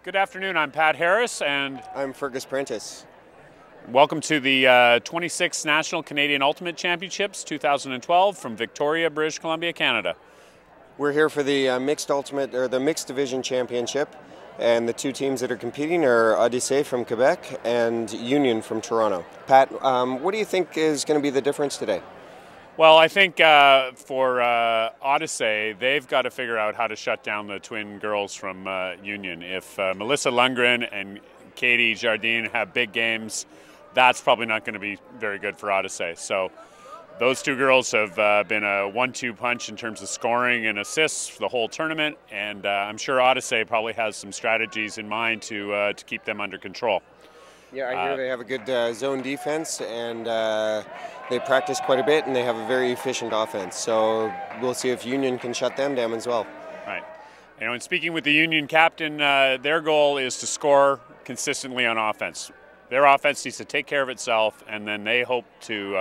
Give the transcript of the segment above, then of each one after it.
Good afternoon, I'm Pat Harris, and I'm Fergus Prentice. Welcome to the 26th National Canadian Ultimate Championships 2012 from Victoria, British Columbia, Canada. We're here for the mixed ultimate, or the mixed division championship, and the two teams that are competing are Odyssée from Quebec and Union from Toronto. Pat, what do you think is going to be the difference today? Well, I think for Odyssée, they've got to figure out how to shut down the twin girls from Union. If Melissa Lundgren and Katie Jardine have big games, that's probably not going to be very good for Odyssée. So those two girls have been a 1-2 punch in terms of scoring and assists for the whole tournament, and I'm sure Odyssée probably has some strategies in mind to keep them under control. Yeah, I hear they have a good zone defense, and they practice quite a bit, and they have a very efficient offense. So we'll see if Union can shut them down as well. Right. You know, in speaking with the Union captain, their goal is to score consistently on offense. Their offense needs to take care of itself, and then they hope to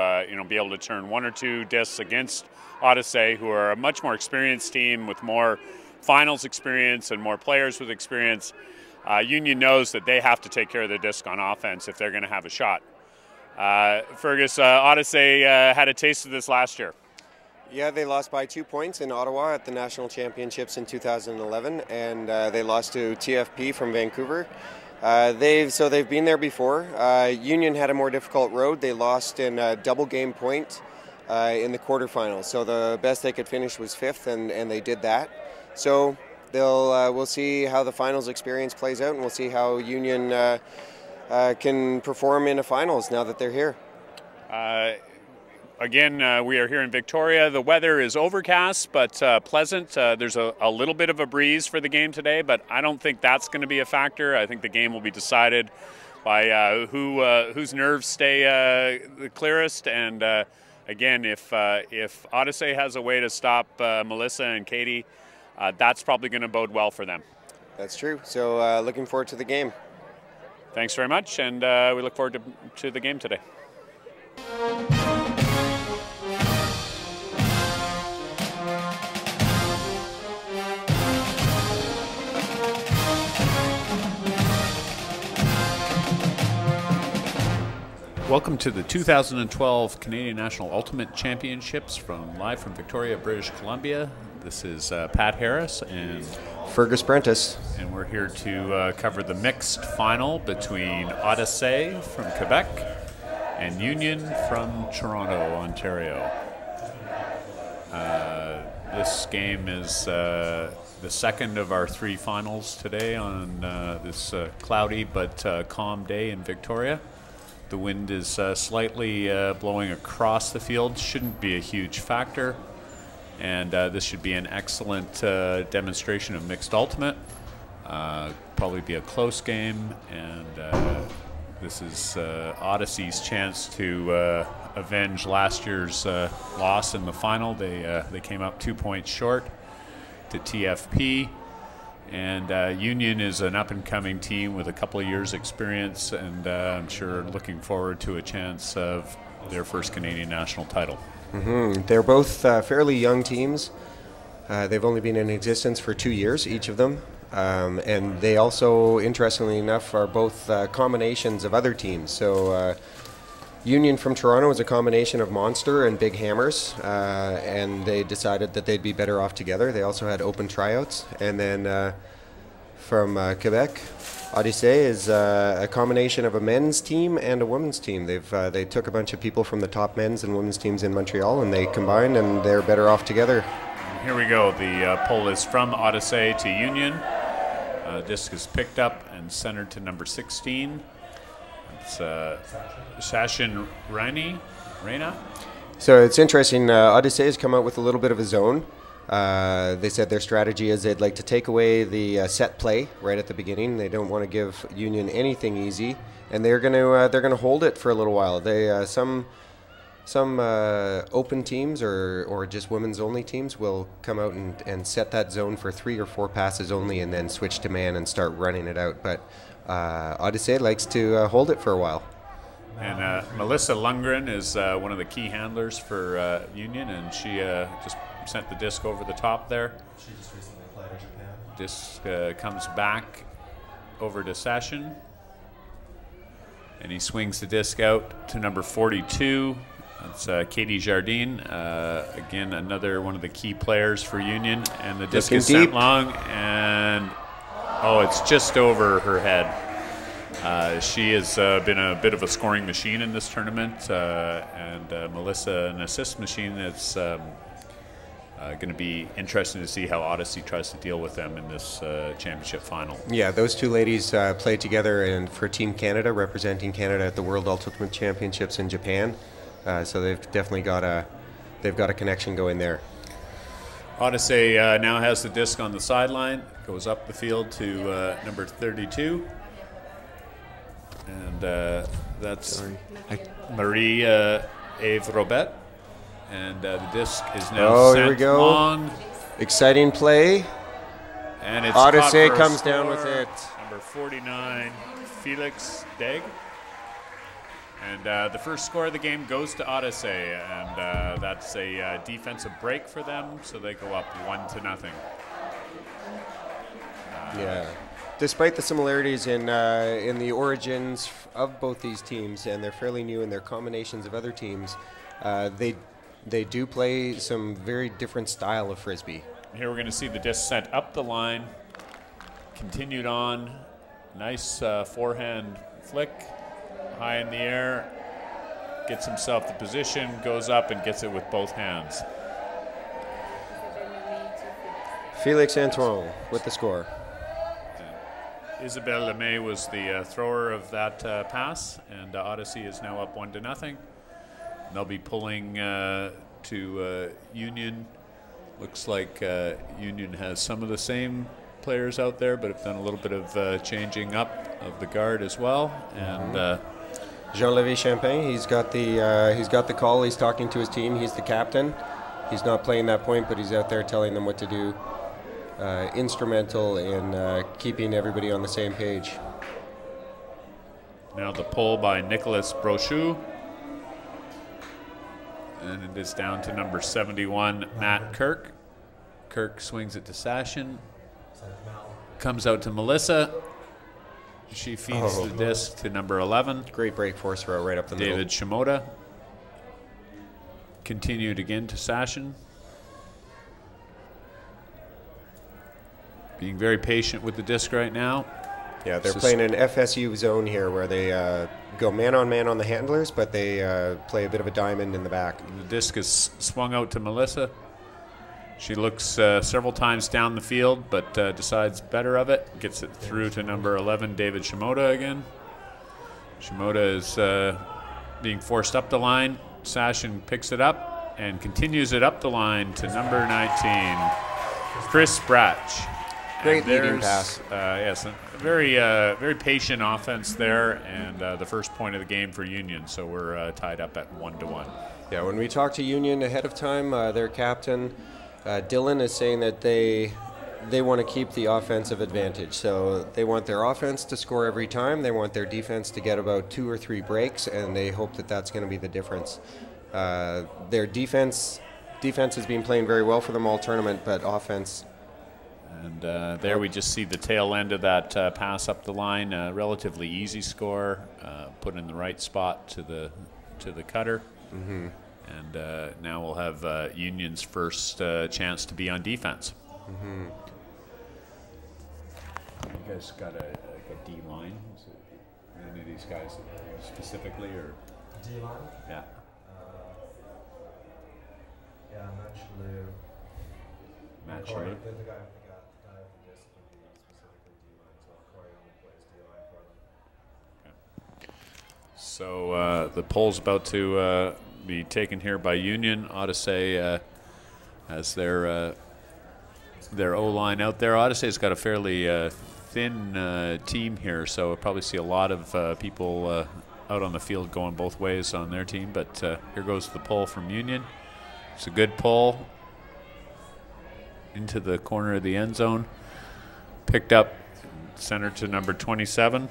be able to turn one or two discs against Odyssée, who are a much more experienced team with more finals experience and more players with experience. Union knows that they have to take care of their disc on offense if they're going to have a shot. Fergus, Odyssée had a taste of this last year. Yeah, they lost by 2 points in Ottawa at the National Championships in 2011, and they lost to TFP from Vancouver. They've been there before. Union had a more difficult road. They lost in a double game point in the quarterfinals. So the best they could finish was 5th, and they did that. So we'll see how the finals experience plays out, and we'll see how Union can perform in the finals now that they're here. Again, we are here in Victoria. The weather is overcast but pleasant. There's a little bit of a breeze for the game today, but I don't think that's going to be a factor. I think the game will be decided by whose nerves stay the clearest. And again, if Odyssée has a way to stop Melissa and Katie, that's probably going to bode well for them. That's true. So looking forward to the game. Thanks very much, and we look forward to the game today. Welcome to the 2012 Canadian National Ultimate Championships live from Victoria, British Columbia. This is Pat Harris and Fergus Prentice. And we're here to cover the mixed final between Odyssée from Quebec and Union from Toronto, Ontario. This game is the second of our 3 finals today on this cloudy but calm day in Victoria. The wind is slightly blowing across the field. Shouldn't be a huge factor. And this should be an excellent demonstration of mixed ultimate. Probably be a close game. And this is Odyssee's chance to avenge last year's loss in the final. They came up 2 points short to TFP. And Union is an up-and-coming team with a couple of years' experience, and I'm sure looking forward to a chance of their first Canadian national title. Mm-hmm. They're both fairly young teams. They've only been in existence for 2 years, each of them. And they also, interestingly enough, are both combinations of other teams. So Union from Toronto is a combination of Monster and Big Hammers, and they decided that they'd be better off together. They also had open tryouts. And then from Quebec, Odyssée is a combination of a men's team and a women's team. They took a bunch of people from the top men's and women's teams in Montreal, and they combined, and they're better off together. Here we go. The pull is from Odyssée to Union. Disc is picked up and centered to number 16. It's Sachin Raina. So it's interesting. Odyssée has come out with a little bit of a zone. They said their strategy is they'd like to take away the set play right at the beginning. They don't want to give Union anything easy, and they're going to hold it for a little while. They some open teams or just women's only teams will come out and set that zone for 3 or 4 passes only, and then switch to man and start running it out. But Odyssée likes to hold it for a while. And Melissa Lundgren is one of the key handlers for Union, and she just sent the disc over the top there. She just recently played in Japan. Disc comes back over to Sachin. And he swings the disc out to number 42. That's Katie Jardine. Again, another one of the key players for Union. And the disc is sent long. And, oh, it's just over her head. She has been a bit of a scoring machine in this tournament. And Melissa, an assist machine. It's going to be interesting to see how Odyssey tries to deal with them in this championship final. Yeah, those two ladies played together and for Team Canada, representing Canada at the World Ultimate Championships in Japan. So they've definitely got a connection going there. Odyssey now has the disc on the sideline, goes up the field to number 32, and that's Marie Eve Robet. And the disc is now sent here we go. Long. Exciting play. And it's Odyssey comes down with it. Number 49, Felix Degg. And the first score of the game goes to Odyssey, and that's a defensive break for them, so they go up 1-0. Yeah. Despite the similarities in the origins of both these teams, and they're fairly new in their combinations of other teams, they do play some very different style of Frisbee. Here we're going to see the disc sent up the line, continued on, nice forehand flick, high in the air, gets himself the position, goes up and gets it with both hands. Felix Antoine with the score. Isabelle Lemay was the thrower of that pass, and Odyssey is now up 1-0. They'll be pulling to Union. Looks like Union has some of the same players out there, but have done a little bit of changing up of the guard as well. And Jean-Lévy Champagne, he's got the call. He's talking to his team. He's the captain. He's not playing that point, but he's out there telling them what to do. Instrumental in keeping everybody on the same page. Now the pull by Nicolas Brochu. And it is down to number 71, Matt Kirk. Kirk swings it to Sachin. Comes out to Melissa. She feeds the disc to number 11. Great break force throw right up the middle. David Shimoda. Continued again to Sachin. Being very patient with the disc right now. Yeah, they're playing an FSU zone here where they go man-on-man on the handlers, but they play a bit of a diamond in the back. The disc is swung out to Melissa. She looks several times down the field, but decides better of it. Gets it through to number 11, David Shimoda again. Shimoda is being forced up the line. Sachin picks it up and continues it up the line to number 19, Chris Bratch. Great leading pass. Yes, a very patient offense there, and the first point of the game for Union. So we're tied up at 1-1. Yeah, when we talked to Union ahead of time, their captain Dylan is saying that they want to keep the offensive advantage. So they want their offense to score every time. They want their defense to get about 2 or 3 breaks, and they hope that that's going to be the difference. Their defense has been playing very well for them all tournament, but offense. And there we just see the tail end of that pass up the line. Relatively easy score, put in the right spot to the cutter. Mm-hmm. And now we'll have Union's first chance to be on defense. Mm-hmm. You guys got a D line? Is it any of these guys specifically, or D line? Yeah. Yeah, I'm actually. Matt Corey, Shirley. the guy with the disc would be specifically D line as well. Corey only plays D line for them. Okay. So the poll's about to be taken here by Union. Odyssey has their O-line out there. Odyssey's got a fairly thin team here, so we'll probably see a lot of people out on the field going both ways on their team. But here goes the pull from Union. It's a good pull into the corner of the end zone. Picked up center to number 27.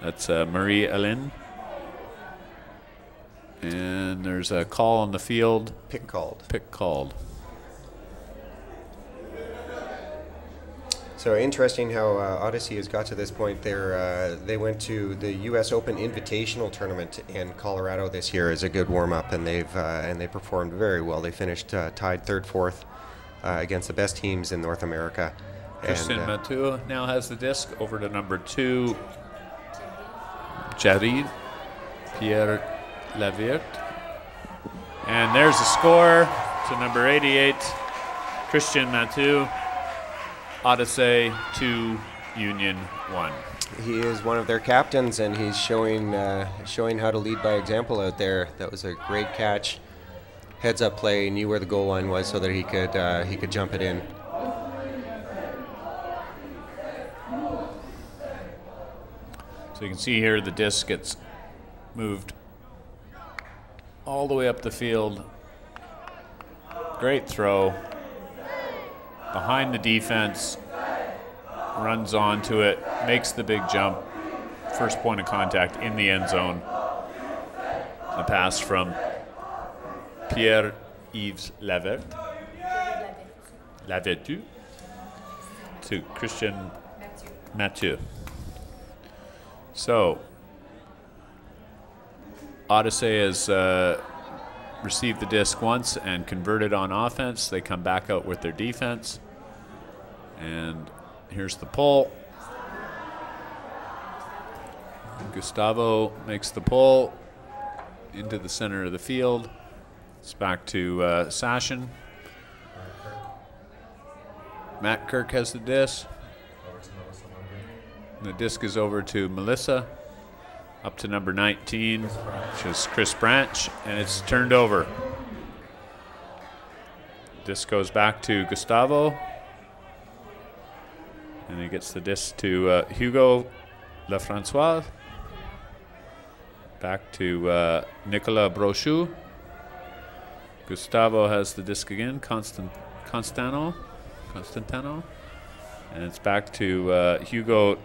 That's Marie-Hélène. And there's a call on the field. Pick called. Pick called. So interesting how Odyssey has got to this point. They went to the U.S. Open Invitational Tournament in Colorado this year as a good warm-up, and they performed very well. They finished tied 3rd, 4th against the best teams in North America. Christian Mathieu now has the disc over to number 2, Pierre Laviert. And there's the score to number 88, Christian Mathieu. Odyssey 2, Union 1. He is one of their captains, and he's showing how to lead by example out there. That was a great catch, heads-up play. Knew where the goal line was so that he could jump it in. So you can see here the disc gets moved all the way up the field. Great throw. Behind the defense, runs onto it, makes the big jump. First point of contact in the end zone. The pass from Pierre-Yves Lavertu to Christian Mathieu. So, Odyssey has received the disc once and converted on offense. They come back out with their defense. And here's the pull. Gustavo makes the pull into the center of the field. It's back to Sashin. Matt Kirk has the disc. The disc is over to Melissa, up to number 19, which is Chris Branch, and it's turned over. Disc goes back to Gustavo, and he gets the disc to Hugo Lefrancois. Back to Nicolas Brochu. Gustavo has the disc again, Constantano, and it's back to Hugo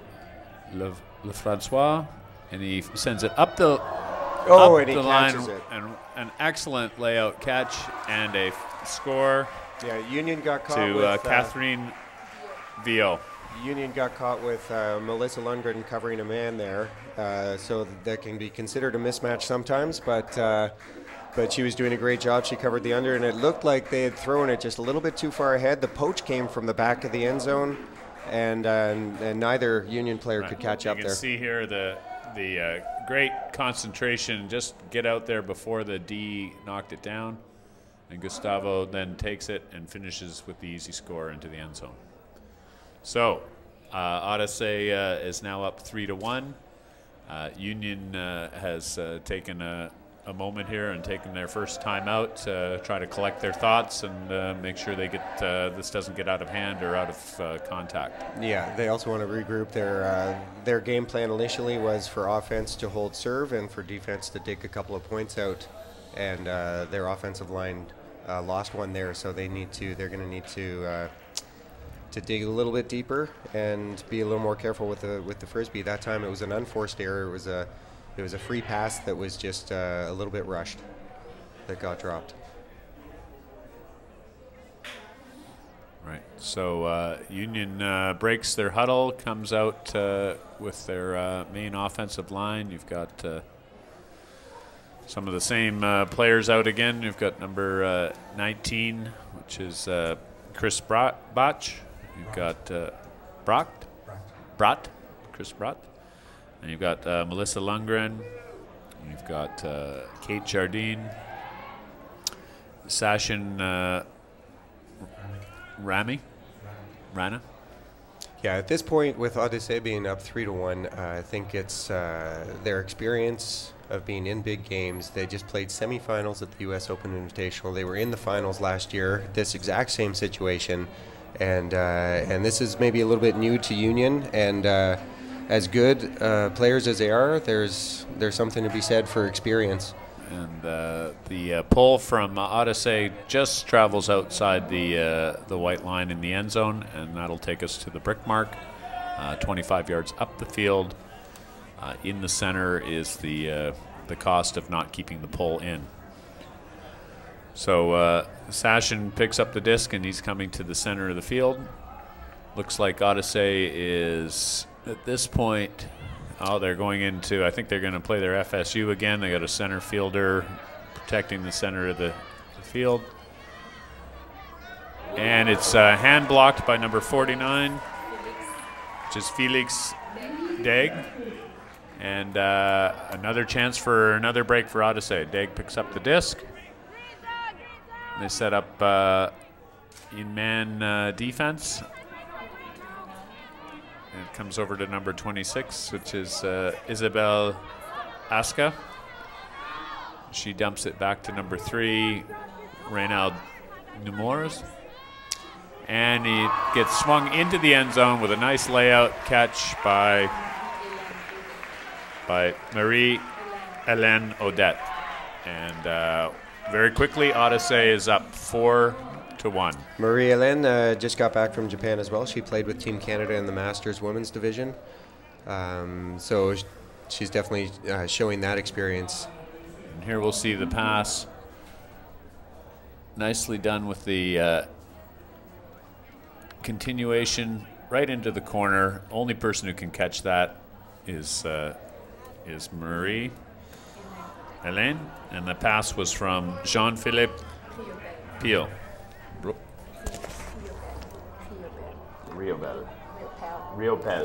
Lefrancois, and he sends it up the and he line, catches it. and an excellent layout catch and a score. Yeah, Union got caught to with Catherine Vio. Union got caught with Melissa Lundgren covering a man there, so that can be considered a mismatch sometimes. But she was doing a great job. She covered the under, and it looked like they had thrown it just a little bit too far ahead. The poach came from the back of the end zone, and neither Union player could catch up there. You can see here the great concentration. Just get out there before the D knocked it down, and Gustavo then takes it and finishes with the easy score into the end zone. So, Odyssey is now up 3-1. Union has taken a moment here and taken their first time out to try to collect their thoughts and make sure they get this doesn't get out of hand or out of contact. Yeah, they also want to regroup. Their game plan initially was for offense to hold serve and for defense to dig a couple of points out, and their offensive line lost one there, so they're going to need to dig a little bit deeper and be a little more careful with the Frisbee. That time it was an unforced error. It was a free pass that was just a little bit rushed that got dropped. Right. So Union breaks their huddle, comes out with their main offensive line. You've got some of the same players out again. You've got number 19, which is Chris Botch. You've got Chris Brott. And you've got Melissa Lundgren. You've got Kate Jardine. Sashin Rana. Yeah, at this point with Odyssey being up 3-1, I think it's their experience of being in big games. They just played semifinals at the U.S. Open Invitational. They were in the finals last year, this exact same situation. And this is maybe a little bit new to Union, and as good players as they are, there's something to be said for experience. And the pull from Odyssey just travels outside the white line in the end zone, and that'll take us to the brick mark, 25 yards up the field. In the center is the cost of not keeping the pull in. So Sashin picks up the disc, and he's coming to the center of the field. Looks like Odyssée is at this point. Oh, they're going into. I think they're going to play their FSU again. They got a center fielder protecting the center of the field, and it's hand blocked by number 49, which is Felix Deg. And another chance for another break for Odyssée. Deg picks up the disc. They set up in-man defense. And it comes over to number 26, which is Isabel Aska. She dumps it back to number 3, Reynald Numores. And he gets swung into the end zone with a nice layout catch by Marie-Hélène Odette. And very quickly, Odyssée is up 4-1. Marie-Hélène just got back from Japan as well. She played with Team Canada in the Masters Women's Division. So she's definitely showing that experience. And here we'll see the pass. Nicely done with the continuation right into the corner. Only person who can catch that is Marie Hélène, and the pass was from Jean-Philippe Pio. Rio Pel.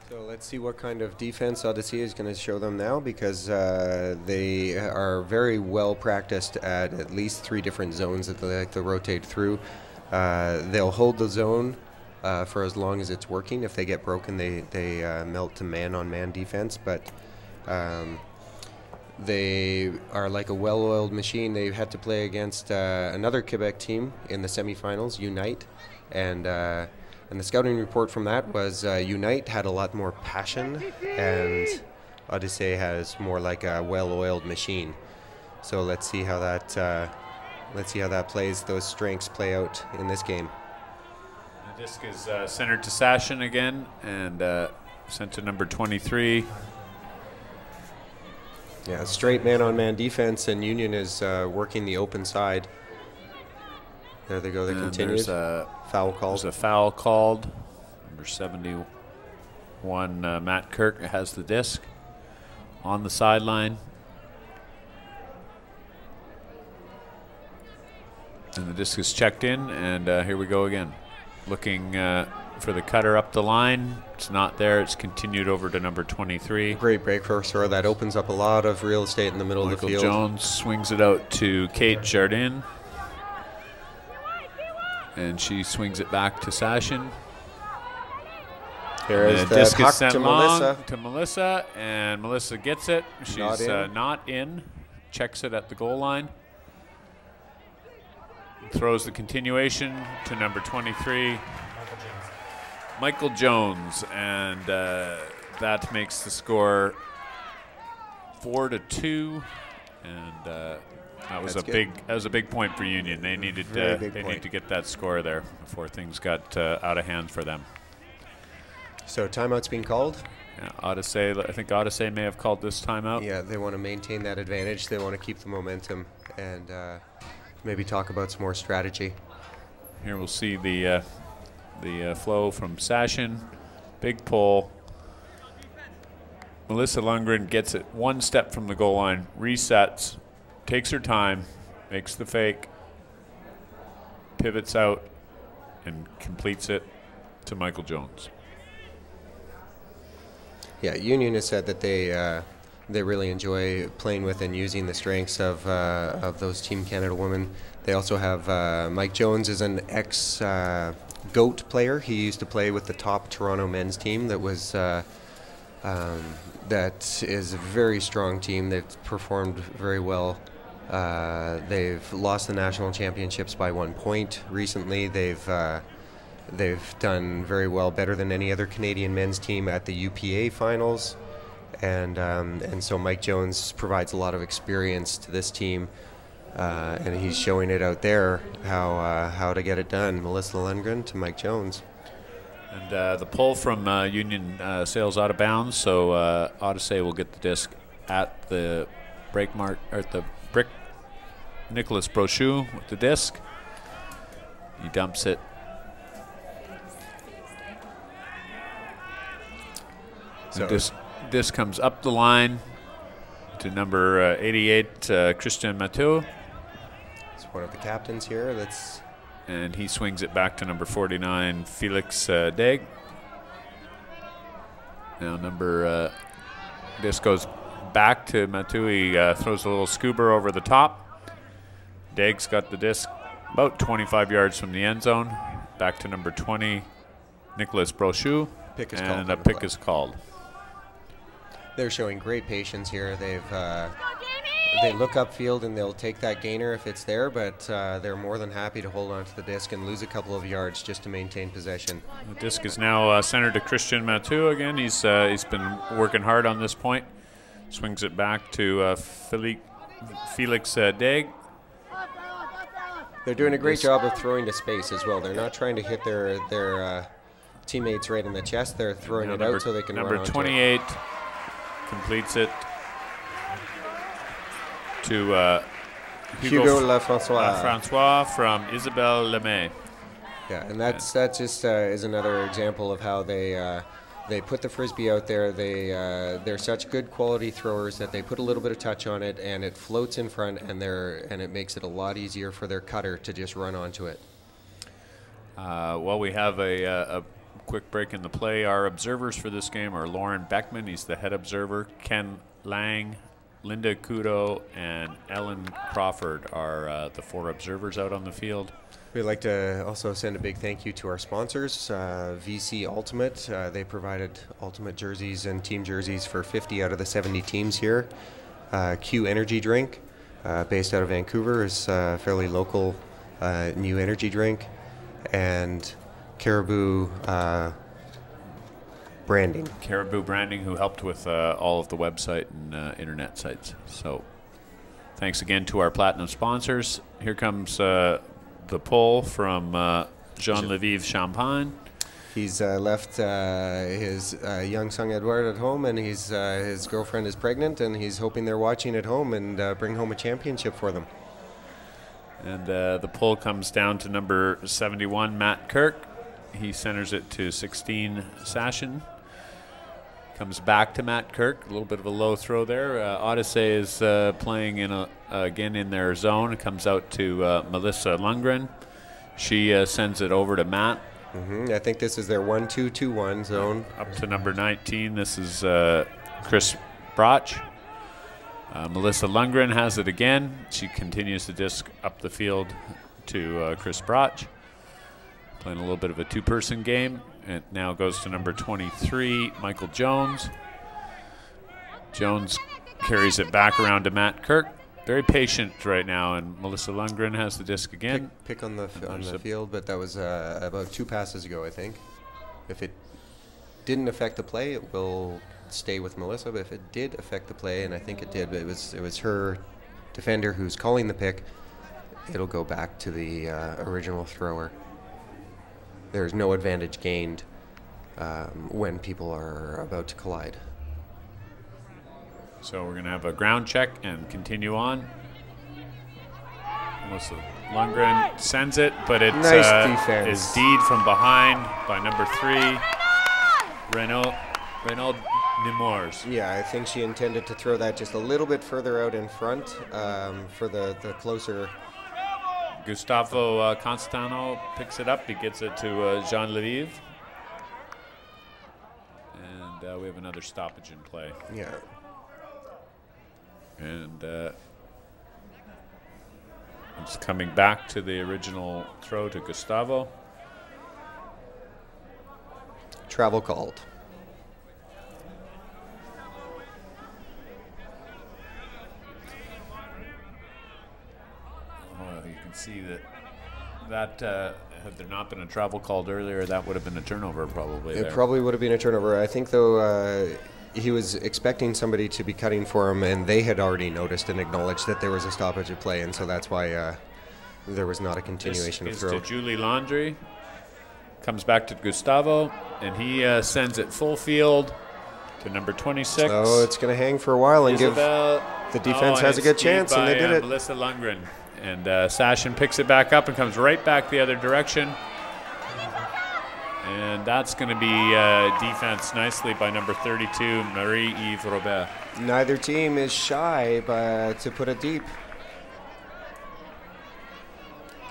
So let's see what kind of defense Odyssée is going to show them now, because they are very well practiced at least 3 different zones that they like to rotate through. They'll hold the zone for as long as it's working. If they get broken, they melt to man-on-man defense. But they are like a well-oiled machine. They had to play against another Quebec team in the semifinals, Unite, and the scouting report from that was Unite had a lot more passion, and Odyssée has more like a well-oiled machine. So let's see how that plays. Those strengths play out in this game. The disc is centered to Sashin again, and sent to number 23. Yeah, straight man-on-man defense, and Union is working the open side. There they go. They continue. There's a foul called. There's a foul called. Number 71, Matt Kirk, has the disc on the sideline. And the disc is checked in, and here we go again. Looking for the cutter up the line. It's not there. It's continued over to number 23. Great break for throw. That opens up a lot of real estate in the middle of the field. Jones swings it out to Kate Jardin. And she swings it back to Sashin. Here is the disc huck is sent to long Melissa. to Melissa, and Melissa gets it. She's not in. Checks it at the goal line. Throws the continuation to number 23, Michael Jones, and that makes the score 4-2, and that was a big point for Union. They needed need to get that score there before things got out of hand for them. So timeout's being called. Yeah, Odyssée. I think Odyssée may have called this timeout. Yeah, they want to maintain that advantage. They want to keep the momentum and maybe talk about some more strategy. Here we'll see the flow from Sashin. Big pull. Melissa Lundgren gets it one step from the goal line, resets, takes her time, makes the fake, pivots out, and completes it to Michael Jones. Yeah, Union has said that they really enjoy playing with and using the strengths of those Team Canada women. They also have Mike Jones is an ex-GOAT player. He used to play with the top Toronto men's team that was that is a very strong team. They've performed very well. They've lost the national championships by 1 point recently. They've done very well, better than any other Canadian men's team at the UPA finals. And so Mike Jones provides a lot of experience to this team, and he's showing it out there how to get it done. Melissa Lundgren to Mike Jones. And the pull from Union sails out of bounds, so Odyssée will get the disc at the break mark, or at the brick. Nicholas Brochu with the disc. He dumps it. So this comes up the line to number 88, Christian Mathieu. It's one of the captains here. And he swings it back to number 49, Felix Deg. Now this goes back to Mathieu. He throws a little scuba over the top. Deg's got the disc about 25 yards from the end zone. Back to number 20, Nicolas Brochu. And a pick is called. They're showing great patience here. They look upfield and they'll take that gainer if it's there, but they're more than happy to hold on to the disc and lose a couple of yards just to maintain possession. The disc is now centered to Christian Mathieu again. He's been working hard on this point. Swings it back to Felix Deg. They're doing a great job of throwing to space as well. They're not trying to hit their teammates right in the chest. They're throwing it out so they can run onto it. Number 28 completes it to Hugo Lafrancois from Isabelle Lemay. Yeah, and that just is another example of how they put the Frisbee out there. They're such good quality throwers that they put a little bit of touch on it, and it floats in front, and it makes it a lot easier for their cutter to just run onto it. Well, we have a quick break in the play. Our observers for this game are Lauren Beckman. He's the head observer. Ken Lang, Linda Kudo, and Ellen Crawford are the 4 observers out on the field. We'd like to also send a big thank you to our sponsors, VC Ultimate. They provided Ultimate jerseys and team jerseys for 50 out of the 70 teams here. Q Energy Drink, based out of Vancouver, is a fairly local new energy drink. And Caribou Branding. Caribou Branding, who helped with all of the website and internet sites. So thanks again to our platinum sponsors. Here comes the pull from Jean Lviv Champagne. He's left his young son Edouard at home, and his girlfriend is pregnant, and he's hoping they're watching at home and bring home a championship for them. And the pull comes down to number 71, Matt Kirk. He centers it to 16, Sashin. Comes back to Matt Kirk. A little bit of a low throw there. Odyssée is playing again in their zone. It comes out to Melissa Lundgren. She sends it over to Matt. I think this is their 1-2-2-1 zone. Up to number 19. This is Chris Broch. Melissa Lundgren has it again. She continues the disc up the field to Chris Broch. Playing a little bit of a 2-person game. It now goes to number 23, Michael Jones. Jones carries it back around to Matt Kirk. Very patient right now, and Melissa Lundgren has the disc again. Pick on the field, but that was about 2 passes ago, I think. If it didn't affect the play, it will stay with Melissa. But if it did affect the play, and I think it did, but it was her defender who's calling the pick, it'll go back to the original thrower. There's no advantage gained when people are about to collide. So we're going to have a ground check and continue on. Melissa Lundgren sends it, but it is Deed from behind by number 3, Renaud Nemours. Yeah, I think she intended to throw that just a little bit further out in front for the closer. Gustavo Constantino picks it up. He gets it to Jean Lviv. And we have another stoppage in play. Yeah. And it's coming back to the original throw to Gustavo. Travel called. See that had there not been a travel called earlier, that would have been a turnover probably. It probably would have been a turnover. I think, though, he was expecting somebody to be cutting for him, and they had already noticed and acknowledged that there was a stoppage of play, and so that's why there was not a continuation of throw. This is to Julie Landry. Comes back to Gustavo, and he sends it full field to number 26. Oh, it's going to hang for a while and Isabel. give the defense has a good chance, and they did it. Melissa Lundgren. And Sashin picks it back up and comes right back the other direction. And that's going to be defense nicely by number 32, Marie-Yves Robert. Neither team is shy to put it deep.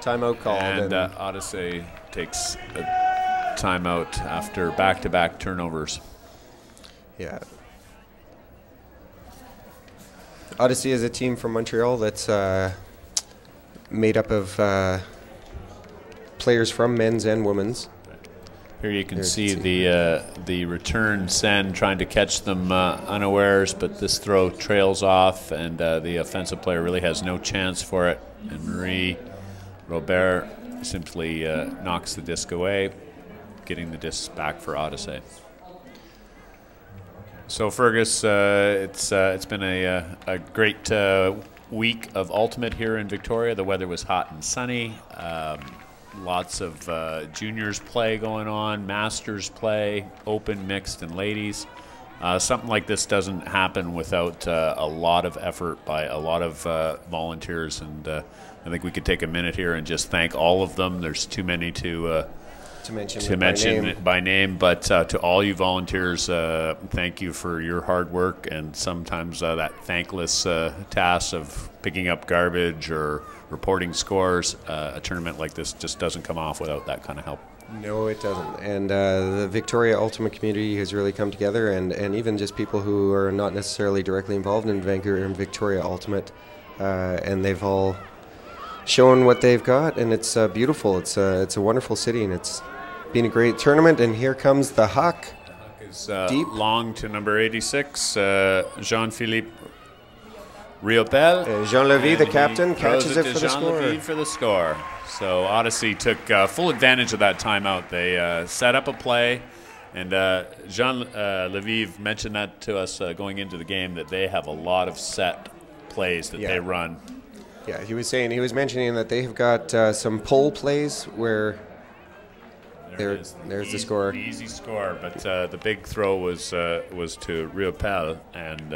Timeout called. And Odyssey takes a timeout after back-to-back turnovers. Yeah. Odyssey is a team from Montreal that's made up of players from men's and women's. Here you can see the return send trying to catch them unawares, but this throw trails off, and the offensive player really has no chance for it. And Marie Robert simply knocks the disc away, getting the disc back for Odyssey. So Fergus, it's been a great week of Ultimate here in Victoria. The weather was hot and sunny. Lots of juniors play going on, masters play, open, mixed, and ladies. Something like this doesn't happen without a lot of effort by a lot of volunteers, and I think we could take a minute here and just thank all of them. There's too many to mention by name, but to all you volunteers, thank you for your hard work, and sometimes that thankless task of picking up garbage or reporting scores. A tournament like this just doesn't come off without that kind of help. No, it doesn't. And the Victoria Ultimate community has really come together, and even just people who are not necessarily directly involved in Vancouver and Victoria Ultimate, and they've all shown what they've got, and it's beautiful. It's a wonderful city, and it's been a great tournament. And here comes the Huck. The Huck is deep, long to number 86, Jean-Philippe Riopel. Jean Levy, the captain, catches it for the score. Jean Levy for the score. So Odyssey took full advantage of that timeout. They set up a play, and Jean Levy mentioned that to us going into the game, that they have a lot of set plays that they run. Yeah, he was mentioning that they have got some pull plays where there's the score. The easy score, but the big throw was to Riopel, and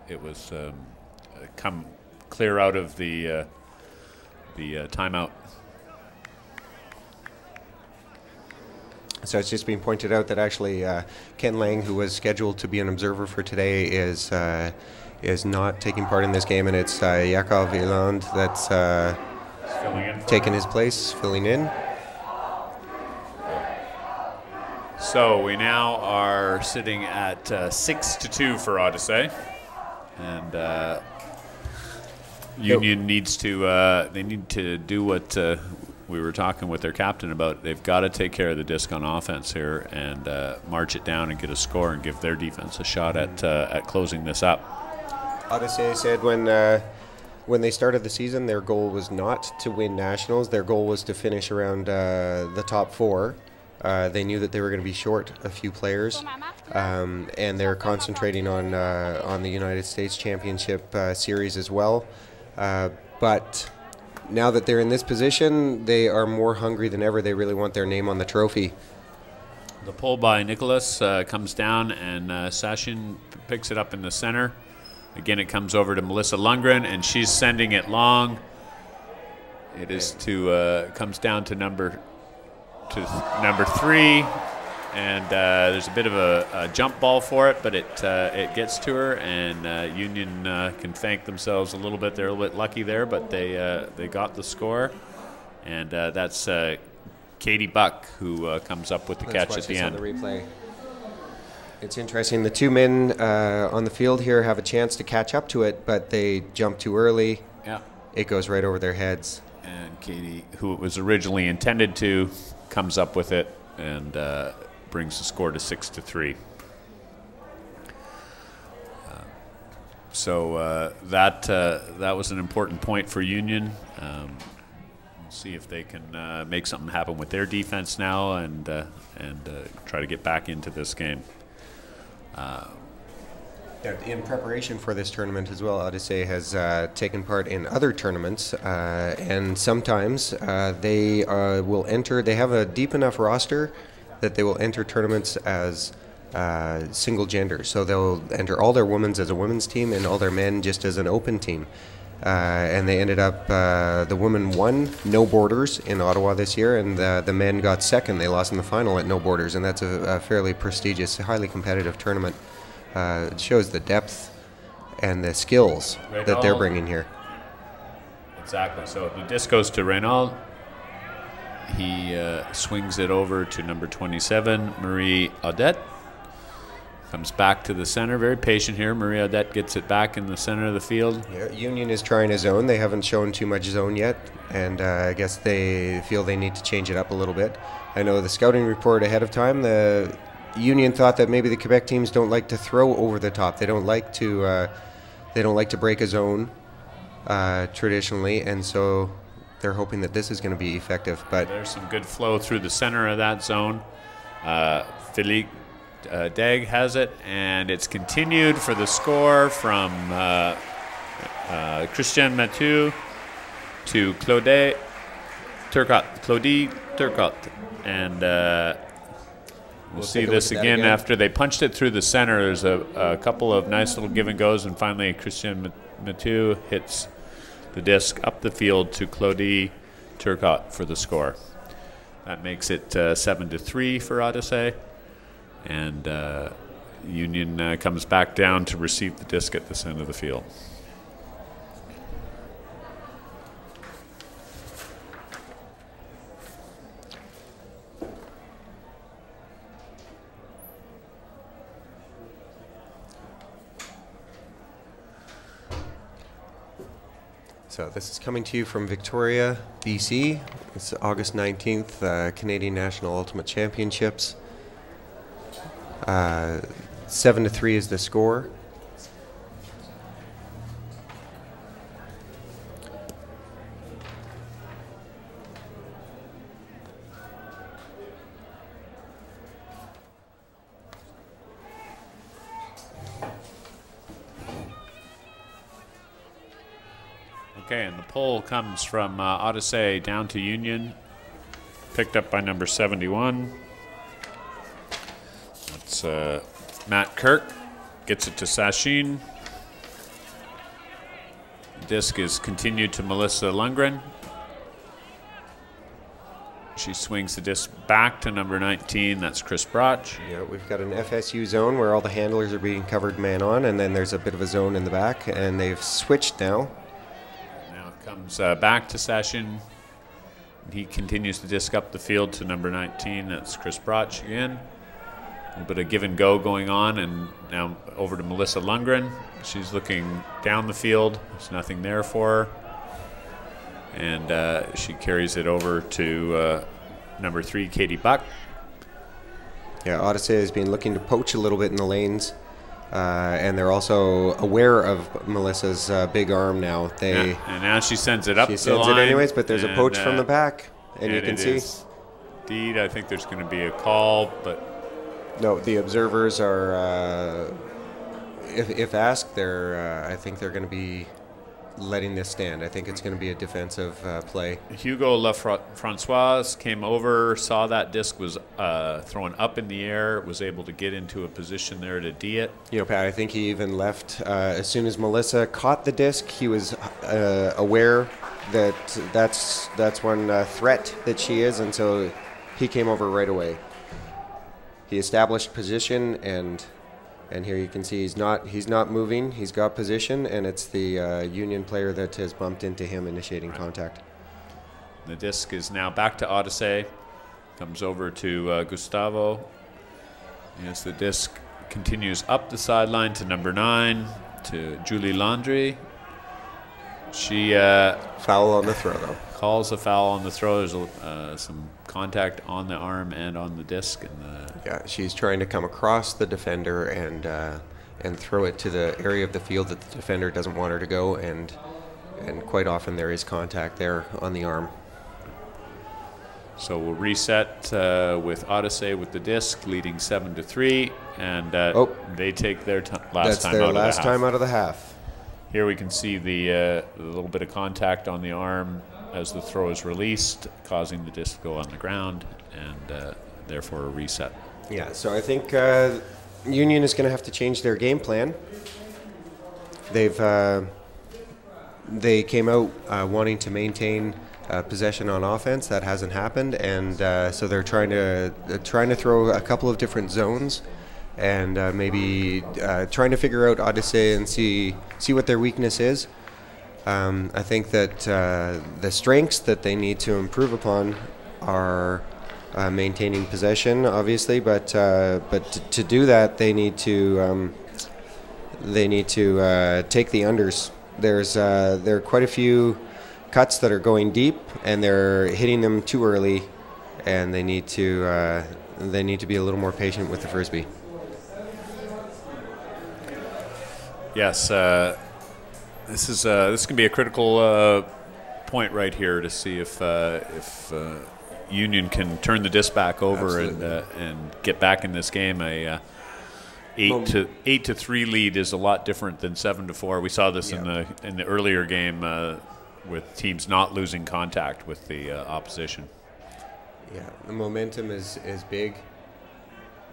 it was come clear out of the timeout. So it's just been pointed out that actually Ken Lang, who was scheduled to be an observer for today, is not taking part in this game, and it's Yakov Eland that's taking his place, filling in. So we now are sitting at 6-2 for Odyssey, and Union needs to they need to do what we were talking with their captain about. They've got to take care of the disc on offense here and march it down and get a score and give their defense a shot at closing this up. Odyssey said when they started the season, their goal was not to win nationals. Their goal was to finish around the top four. They knew that they were going to be short a few players, and they're concentrating on the United States Championship series as well. But now that they're in this position, they are more hungry than ever. They really want their name on the trophy. The pull by Nicholas comes down, and Sashin picks it up in the center. Again, it comes over to Melissa Lundgren, and she's sending it long. It is comes down to number 3, and there's a bit of a jump ball for it, but it gets to her, and Union can thank themselves a little bit. They're a little bit lucky there, but they got the score, and that's Katie Buck who comes up with the catch at the end. On the replay. It's interesting. The two men on the field here have a chance to catch up to it, but they jump too early. Yeah, it goes right over their heads. And Katie, who it was originally intended to, comes up with it and brings the score to 6-3. So that was an important point for Union. We'll see if they can make something happen with their defense now and try to get back into this game. In preparation for this tournament as well, Odyssey has taken part in other tournaments, and sometimes they will enter. They have a deep enough roster that they will enter tournaments as single gender. So they'll enter all their women's as a women's team and all their men just as an open team. and they ended up, the women won No Borders in Ottawa this year, and the men got second. They lost in the final at No Borders, and that's a fairly prestigious, highly competitive tournament. It shows the depth and the skills that they're bringing here. Exactly. So the disc goes to Reynald. He swings it over to number 27, Marie Audette. Comes back to the center. Very patient here. Marie Audette gets it back in the center of the field. Yeah, Union is trying a zone. They haven't shown too much zone yet, and I guess they feel they need to change it up a little bit. I know the scouting report ahead of time, the Union thought that maybe the Quebec teams don't like to throw over the top. They don't like to break a zone traditionally, and so they're hoping that this is going to be effective. But there's some good flow through the center of that zone. Philippe Degg has it, and it's continued for the score from Christian Mathieu to Claudie Turcotte. And we'll see this again after they punched it through the center. There's a couple of nice little give and goes, and finally Christian Mathieu hits the disc up the field to Claudie Turcotte for the score. That makes it 7-3 for Odyssey. And Union comes back down to receive the disc at the center of the field. So this is coming to you from Victoria, BC. It's August 19th, Canadian National Ultimate Championships. 7-3 is the score. Okay, and the pull comes from Odyssey down to Union, picked up by number 71. That's Matt Kirk, gets it to Sachin. Disc is continued to Melissa Lundgren. She swings the disc back to number 19, that's Chris Broch. Yeah, we've got an FSU zone where all the handlers are being covered man on, and then there's a bit of a zone in the back, and they've switched now. Now it comes back to Sachin. He continues the disc up the field to number 19, that's Chris Broch again. A little bit of give and go going on, and now over to Melissa Lundgren. She's looking down the field. There's nothing there for her. And she carries it over to number 3, Katie Buck. Yeah, Odyssey has been looking to poach a little bit in the lanes, and they're also aware of Melissa's big arm now. And now she sends it up the line. She sends it anyways, but there's a poach from the back, and you can see. Indeed, I think there's going to be a call, but no, the observers are, if asked, I think they're going to be letting this stand. I think it's going to be a defensive play. Hugo Lafrancoise came over, saw that disc was thrown up in the air, was able to get into a position there to D it. You know, Pat, I think he even left as soon as Melissa caught the disc. He was aware that that's one threat that she is, and so he came over right away. He established position, and here you can see he's not moving. He's got position, and it's the Union player that has bumped into him, initiating contact. The disc is now back to Odyssey. Comes over to Gustavo. As the disc continues up the sideline to number 9, to Julie Landry. She foul on the throw, though. Calls a foul on the throw. There's some contact on the arm and on the disc. Yeah, she's trying to come across the defender and throw it to the area of the field that the defender doesn't want her to go, and quite often there is contact there on the arm. So we'll reset with Odyssey with the disc, leading 7-3, and they take their last time out of the half. Here we can see the little bit of contact on the arm as the throw is released, causing the disc to go on the ground, and therefore a reset. Yeah, so I think Union is going to have to change their game plan. They've they came out wanting to maintain possession on offense. That hasn't happened, and so they're trying to throw a couple of different zones, and maybe trying to figure out Odyssée and see what their weakness is. I think that the strengths that they need to improve upon are maintaining possession, obviously, but to do that, they need to take the unders. There are quite a few cuts that are going deep, and they're hitting them too early, and they need to be a little more patient with the Frisbee. Yes, this can be a critical point right here to see if Union can turn the disc back over and get back in this game. A 8-3 lead is a lot different than 7-4. We saw this in the earlier game with teams not losing contact with the opposition. Yeah, the momentum is big.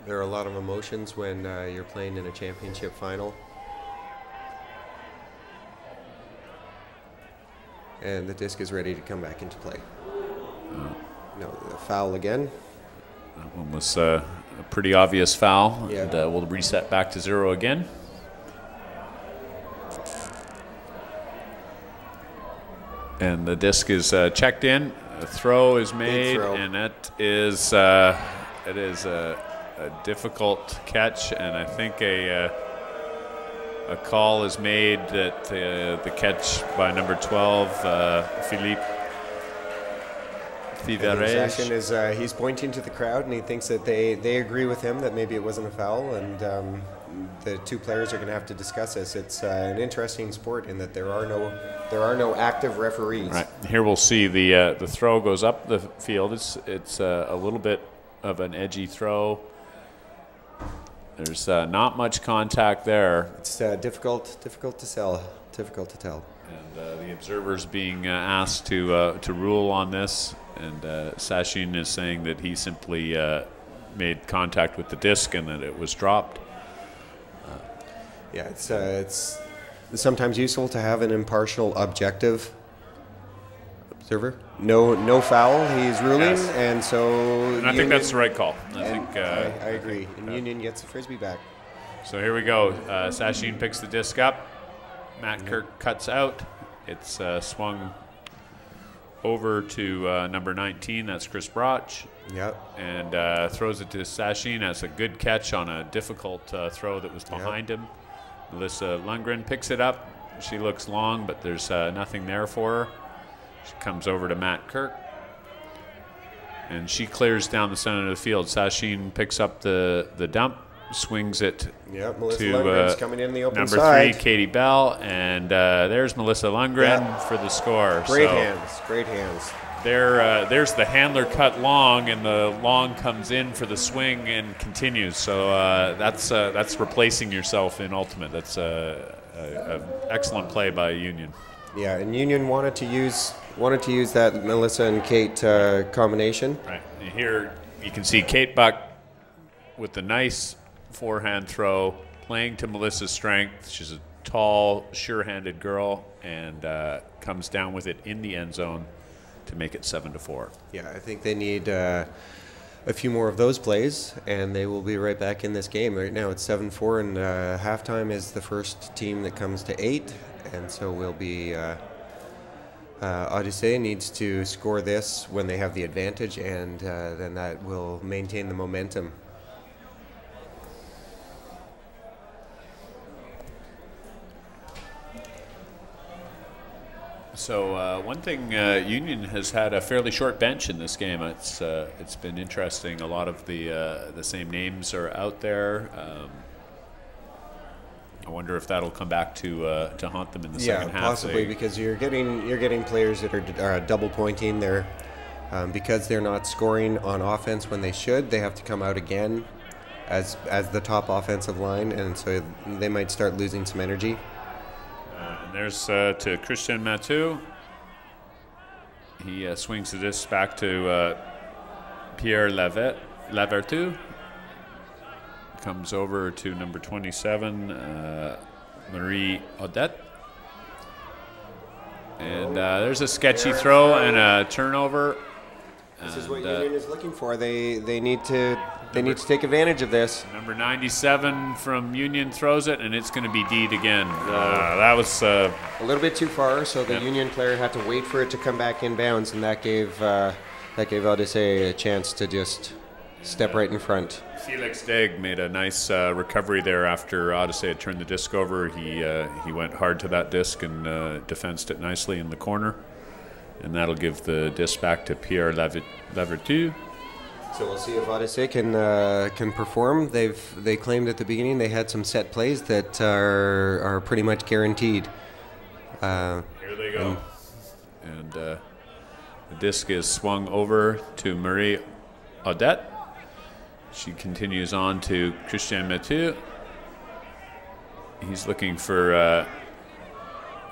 There are a lot of emotions when you're playing in a championship final. And the disc is ready to come back into play. No, the foul again. That one was a pretty obvious foul. Yeah. And we'll reset back to 0 again. And the disc is checked in. A throw is made, and it is a difficult catch. And I think a call is made that the catch by number 12, Philippe Fivares is he's pointing to the crowd, and he thinks that they agree with him that maybe it wasn't a foul, and the two players are going to have to discuss this. It's an interesting sport in that there are no active referees. Right here, we'll see the throw goes up the field. It's a little bit of an edgy throw. There's not much contact there. It's difficult to tell. And the observer's being asked to rule on this, and Sachin is saying that he simply made contact with the disc and that it was dropped. Yeah, it's sometimes useful to have an impartial, objective observer. No foul, he's ruling, Yes. and so. And I think that's the right call. I agree. And Union gets the Frisbee back. So here we go. Sachin picks the disc up. Matt Kirk cuts out. It's swung over to number 19. That's Chris Broch. Yep. And throws it to Sachin. That's a good catch on a difficult throw that was behind him. Melissa Lundgren picks it up. She looks long, but there's nothing there for her. She comes over to Matt Kirk. And she clears down the center of the field. Sachin picks up the dump, swings it Melissa to Lundgren's coming in the open number side. 3, Katie Bell. And there's Melissa Lundgren for the score. Great hands. There's the handler cut long, and the long comes in for the swing and continues. So that's replacing yourself in ultimate. That's an excellent play by Union. Yeah, and Union wanted to use that Melissa and Kate combination. Right. And here you can see Kate Buck with the nice forehand throw, playing to Melissa's strength. She's a tall, sure-handed girl, and comes down with it in the end zone to make it 7-4. Yeah, I think they need a few more of those plays, and they will be right back in this game. Right now it's 7-4, and halftime is the first team that comes to 8, and so we'll be Odyssée needs to score this when they have the advantage, and then that will maintain the momentum. So one thing, Union has had a fairly short bench in this game. It's been interesting. A lot of the same names are out there. I wonder if that'll come back to haunt them in the second half. Yeah, possibly, because you're getting players that are double pointing. They're because they're not scoring on offense when they should. They have to come out again as the top offensive line, and so they might start losing some energy. And there's to Christian Mathieu. He swings the disc back to Pierre Lavertu. Comes over to number 27, Marie Odette. And there's a sketchy throw and a turnover. This is what Union is looking for. They need to take advantage of this. Number 97 from Union throws it, and it's going to be Deed again. That was a little bit too far, so the Union player had to wait for it to come back in bounds, and that gave Odyssée a chance to just step right in front. Felix Degg made a nice recovery there after Odyssée had turned the disc over. He went hard to that disc and defensed it nicely in the corner. And that'll give the disc back to Pierre Lavertu. So we'll see if Odyssée can perform. They claimed at the beginning they had some set plays that are pretty much guaranteed. Here they go. And the disc is swung over to Marie Audette. She continues on to Christian Mathieu. He's looking for.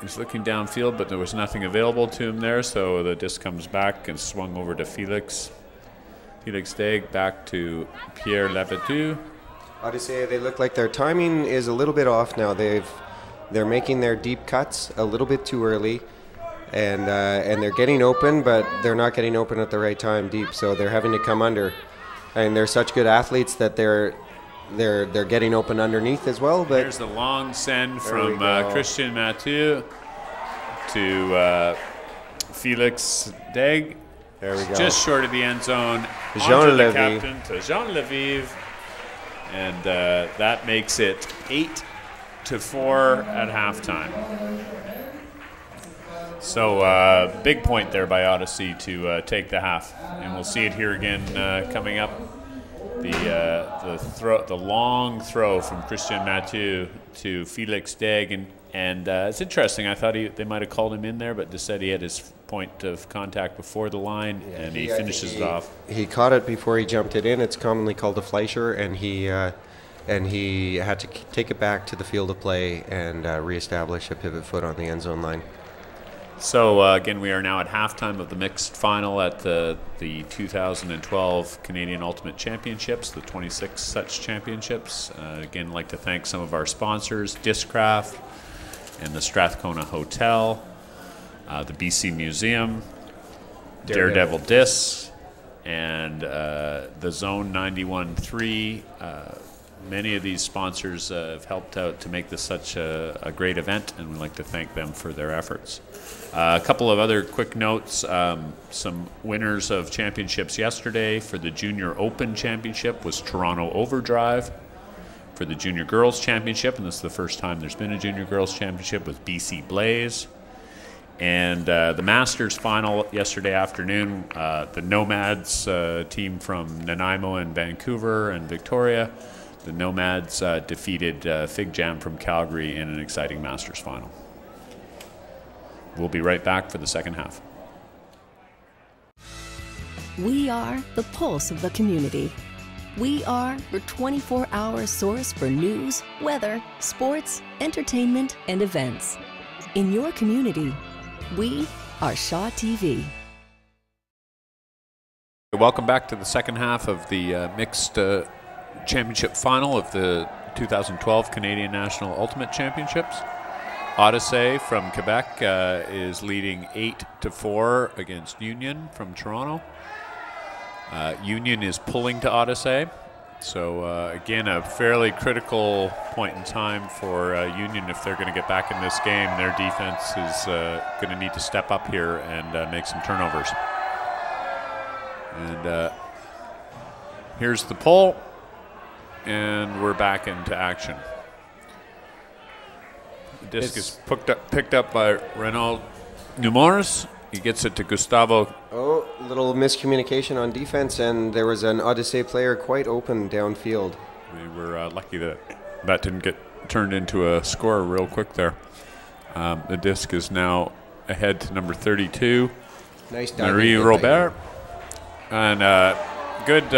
He's looking downfield, but there was nothing available to him there, so the disc comes back and swung over to Felix. Felix Degg back to Pierre Lavertu. Odyssée, they look like their timing is a little bit off now. They're making their deep cuts a little bit too early, and they're getting open, but they're not getting open at the right time deep, so they're having to come under. And they're such good athletes that they're getting open underneath as well. But there's the long send from Christian Mathieu to Felix Degg. There we go. Just short of the end zone. Jean the Levy. captain to Jean Levy. And that makes it 8-4 at halftime. So big point there by Odyssée to take the half. And we'll see it here again coming up. The long throw from Christian Mathieu to Felix Degg, and it's interesting. I thought they might have called him in there, but just said he had his point of contact before the line, and he finishes it off. He caught it before he jumped it in. It's commonly called a Fleischer, and he had to take it back to the field of play and reestablish a pivot foot on the end zone line. So, again, we are now at halftime of the mixed final at the 2012 Canadian Ultimate Championships, the 26 such championships. Again, I'd like to thank some of our sponsors, Discraft and the Strathcona Hotel, the BC Museum, Daredevil Discs, and the Zone 91.3. Many of these sponsors have helped out to make this such a great event, and we'd like to thank them for their efforts. A couple of other quick notes. Some winners of championships yesterday. For the Junior Open Championship was Toronto Overdrive. For the Junior Girls Championship, and this is the first time there's been a Junior Girls Championship, was BC Blaze. And the Masters final yesterday afternoon, the Nomads team from Nanaimo and Vancouver and Victoria. The Nomads defeated Fig Jam from Calgary in an exciting Masters final. We'll be right back for the second half. We are the pulse of the community. We are your 24-hour source for news, weather, sports, entertainment, and events. In your community, we are Shaw TV. Welcome back to the second half of the mixed championship final of the 2012 Canadian National Ultimate Championships. Odyssée from Quebec is leading 8-4 against Union from Toronto. Union is pulling to Odyssée. So again, a fairly critical point in time for Union if they're going to get back in this game. Their defense is going to need to step up here and make some turnovers. And here's the pull, and we're back into action. The disc is picked up by Renaud Nemours. He gets it to Gustavo. Oh, little miscommunication on defense, and there was an Odyssée player quite open downfield. We were lucky that that didn't get turned into a score real quick there. The disc is now ahead to number 32, Nice Marie Robert. And good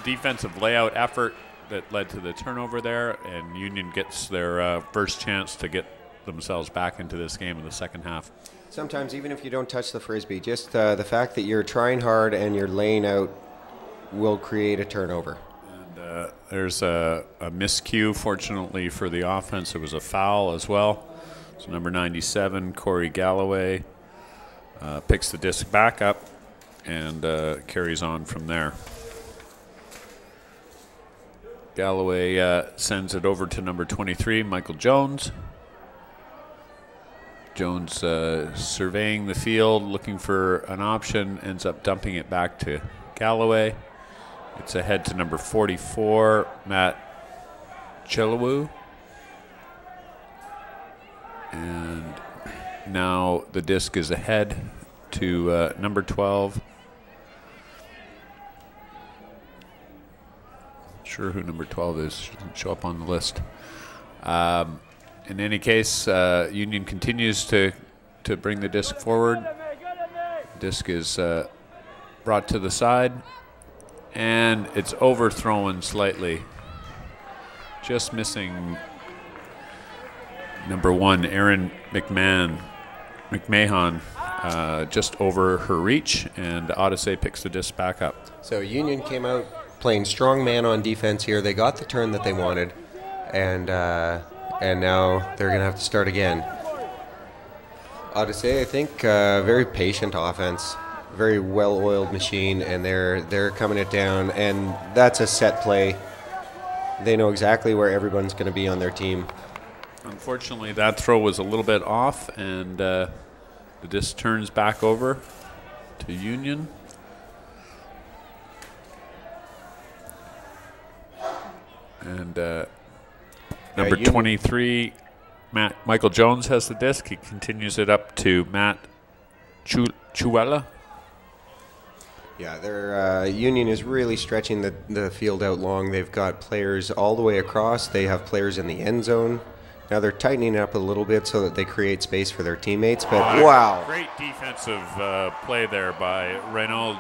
defensive layout effort that led to the turnover there, and Union gets their first chance to get themselves back into this game in the second half. Sometimes even if you don't touch the Frisbee, just the fact that you're trying hard and you're laying out will create a turnover. And there's a miscue, fortunately for the offense. It was a foul as well. So number 97, Corey Galloway, picks the disc back up and carries on from there. Galloway sends it over to number 23, Michael Jones. Jones surveying the field, looking for an option, ends up dumping it back to Galloway. It's ahead to number 44, Matt Chilawu. And now the disc is ahead to number 12. Sure who number 12 is, doesn't show up on the list. In any case, Union continues to bring the disc forward. Disc is brought to the side, and it's overthrown slightly. Just missing number 1, Erin McMahon, just over her reach, and Odyssey picks the disc back up. So Union came out playing strong man on defense here. They got the turn that they wanted, and now they're going to have to start again. Odyssey, I think, very patient offense, very well-oiled machine, and they're coming it down, and that's a set play. They know exactly where everyone's going to be on their team. Unfortunately, that throw was a little bit off, and the disc turns back over to Union. And number 23, Michael Jones has the disc. He continues it up to Matt Chuela. Yeah, their Union is really stretching the field out long. They've got players all the way across. They have players in the end zone. Now they're tightening up a little bit so that they create space for their teammates. But wow, great defensive play there by Renaud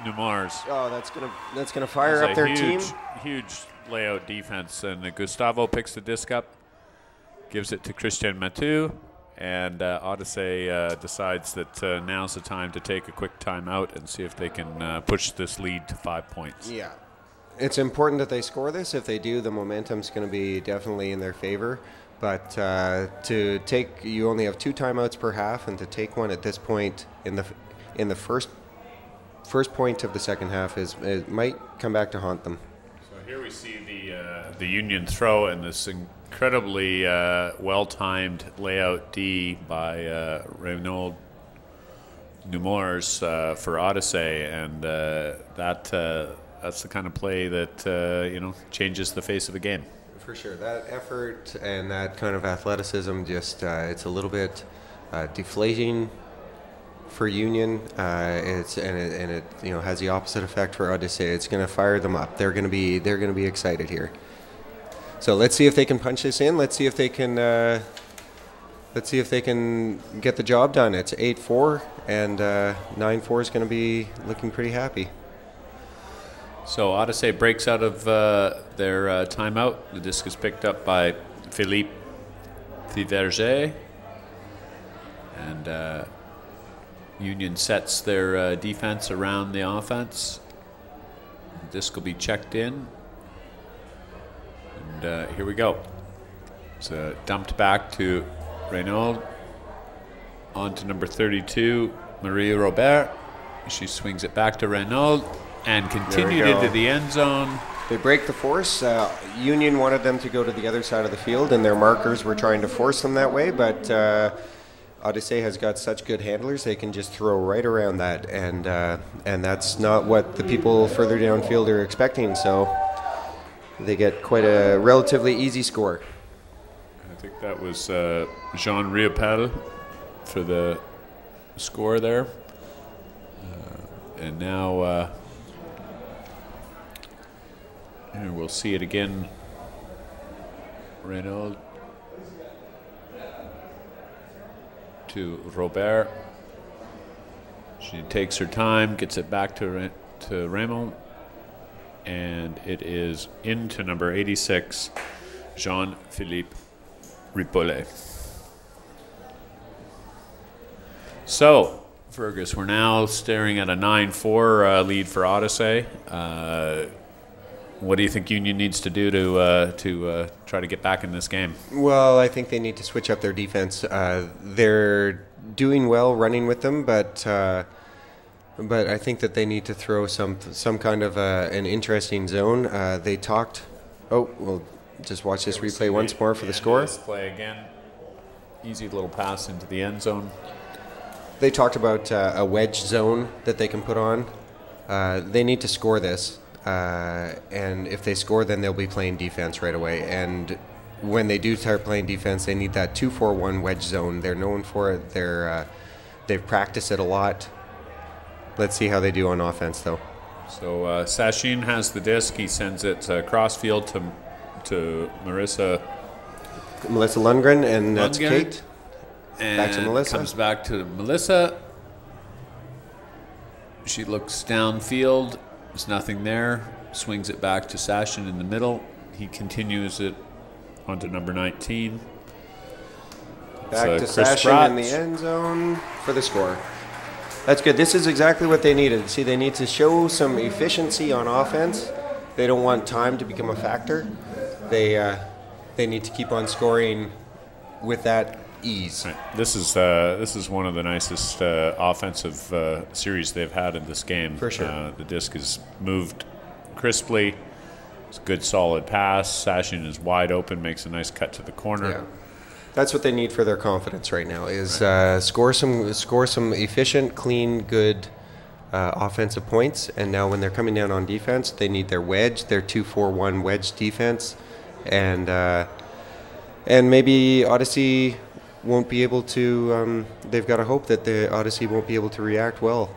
Numars. Oh, that's gonna fire up their team. Huge layout defense, and Gustavo picks the disc up, gives it to Christian Mathieu, and Odyssey decides that now's the time to take a quick timeout and see if they can push this lead to 5 points. Yeah, it's important that they score this. If they do, the momentum's going to be definitely in their favor. But to take, you only have 2 timeouts per half, and to take one at this point in the first point of the second half it might come back to haunt them. So here we see the Union throw and this incredibly well-timed layout D by Renaud Numars for Odyssey, and that's the kind of play that changes the face of a game. For sure, that effort and that kind of athleticism just it's a little bit deflating for Union. It has the opposite effect for Odyssey. It's going to fire them up. They're going to be excited here. So let's see if they can punch this in. Let's see if they can get the job done. It's 8-4, and 9-4 is going to be looking pretty happy. So Odyssey breaks out of their timeout. The disc is picked up by Philippe Thiverger, and Union sets their defense around the offense. The disc will be checked in, and here we go. It's dumped back to Renaud, on to number 32, Marie Robert. She swings it back to Renaud and continued into the end zone. They break the force. Union wanted them to go to the other side of the field, and their markers were trying to force them that way, but Odyssey has got such good handlers, they can just throw right around that, and that's not what the people further downfield are expecting, so they get quite a relatively easy score. I think that was Jean Riopel for the score there. And now we'll see it again. Renaud to Robert. She takes her time, gets it back to Raymond, and it is into number 86, Jean-Philippe Ripollet. So, Fergus, we're now staring at a 9-4 lead for Odyssey. What do you think Union needs to do to try to get back in this game? Well, I think they need to switch up their defense. They're doing well running with them, but I think that they need to throw some kind of an interesting zone. They talked. Oh, we'll just watch this replay once more for the score. This play again. Easy little pass into the end zone. They talked about a wedge zone that they can put on. They need to score this. And if they score, then they'll be playing defense right away. And when they do start playing defense, they need that 2-4-1 wedge zone. They're known for it. They've practiced it a lot. Let's see how they do on offense, though. So Sachin has the disc. He sends it crossfield to Melissa Lundgren, and that's Kate. And back to Melissa. Comes back to Melissa. She looks downfield. There's nothing there. Swings it back to Sachin in the middle. He continues it onto number 19. Back to Sachin in the end zone for the score. That's good. This is exactly what they needed. See, they need to show some efficiency on offense. They don't want time to become a factor. They need to keep on scoring with that ease. Right. This is one of the nicest offensive series they've had in this game. For sure. The disc is moved crisply. It's a good solid pass. Sachin is wide open, makes a nice cut to the corner. Yeah. That's what they need for their confidence right now is score some efficient, clean, good offensive points. And now when they're coming down on defense, they need their wedge, their 2-4-1 wedge defense. And maybe Odyssey won't be able to, they've got to hope that the Odyssey won't be able to react well.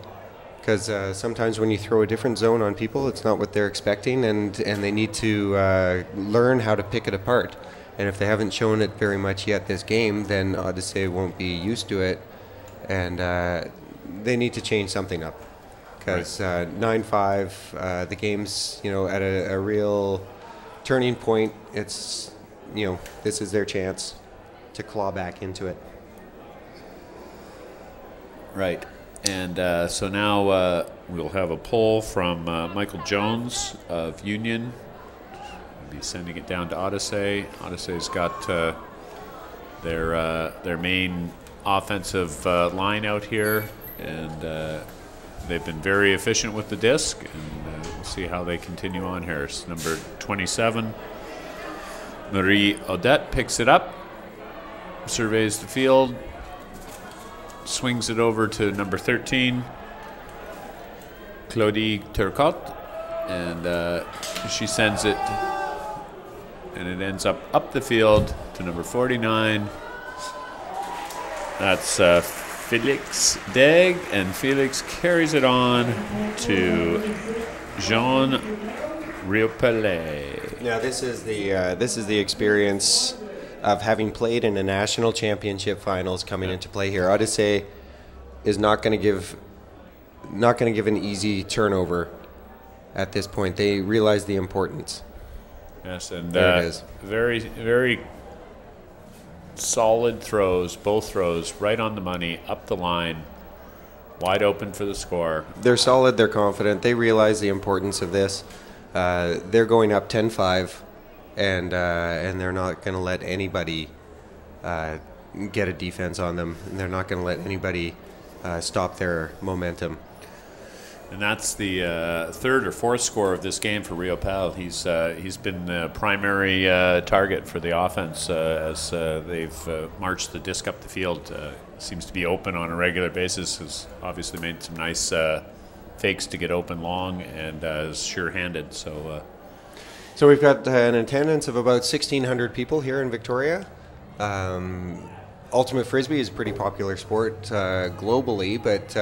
Because sometimes when you throw a different zone on people, it's not what they're expecting, and they need to learn how to pick it apart. And if they haven't shown it very much yet this game, then Odyssey won't be used to it, and they need to change something up. Because 9-5, the game's at a real turning point. It's this is their chance to claw back into it. Right. And so now we'll have a poll from Michael Jones of Union. We'll be sending it down to Odyssey. Odyssey's got their main offensive line out here, and they've been very efficient with the disc, and we'll see how they continue on here. It's number 27, Marie Odette, picks it up, surveys the field, swings it over to number 13, Claudie Turcotte, and she sends it, and it ends up the field to number 49. That's Felix Degg, and Felix carries it on to Jean Riopelle. Now this is the experience of having played in a national championship finals coming into play here. Odyssey is not going to give an easy turnover at this point. They realize the importance. Yes, and there it is. Very, very solid throws, both throws right on the money, up the line, wide open for the score. They're solid, they're confident, they realize the importance of this. They're going up 10-5. And they're not going to let anybody get a defense on them. And they're not going to let anybody stop their momentum. And that's the third or fourth score of this game for Riopelle. He's been the primary target for the offense as they've marched the disc up the field. Seems to be open on a regular basis. Has obviously made some nice fakes to get open long, and is sure-handed. So we've got an attendance of about 1,600 people here in Victoria. Ultimate Frisbee is a pretty popular sport globally, but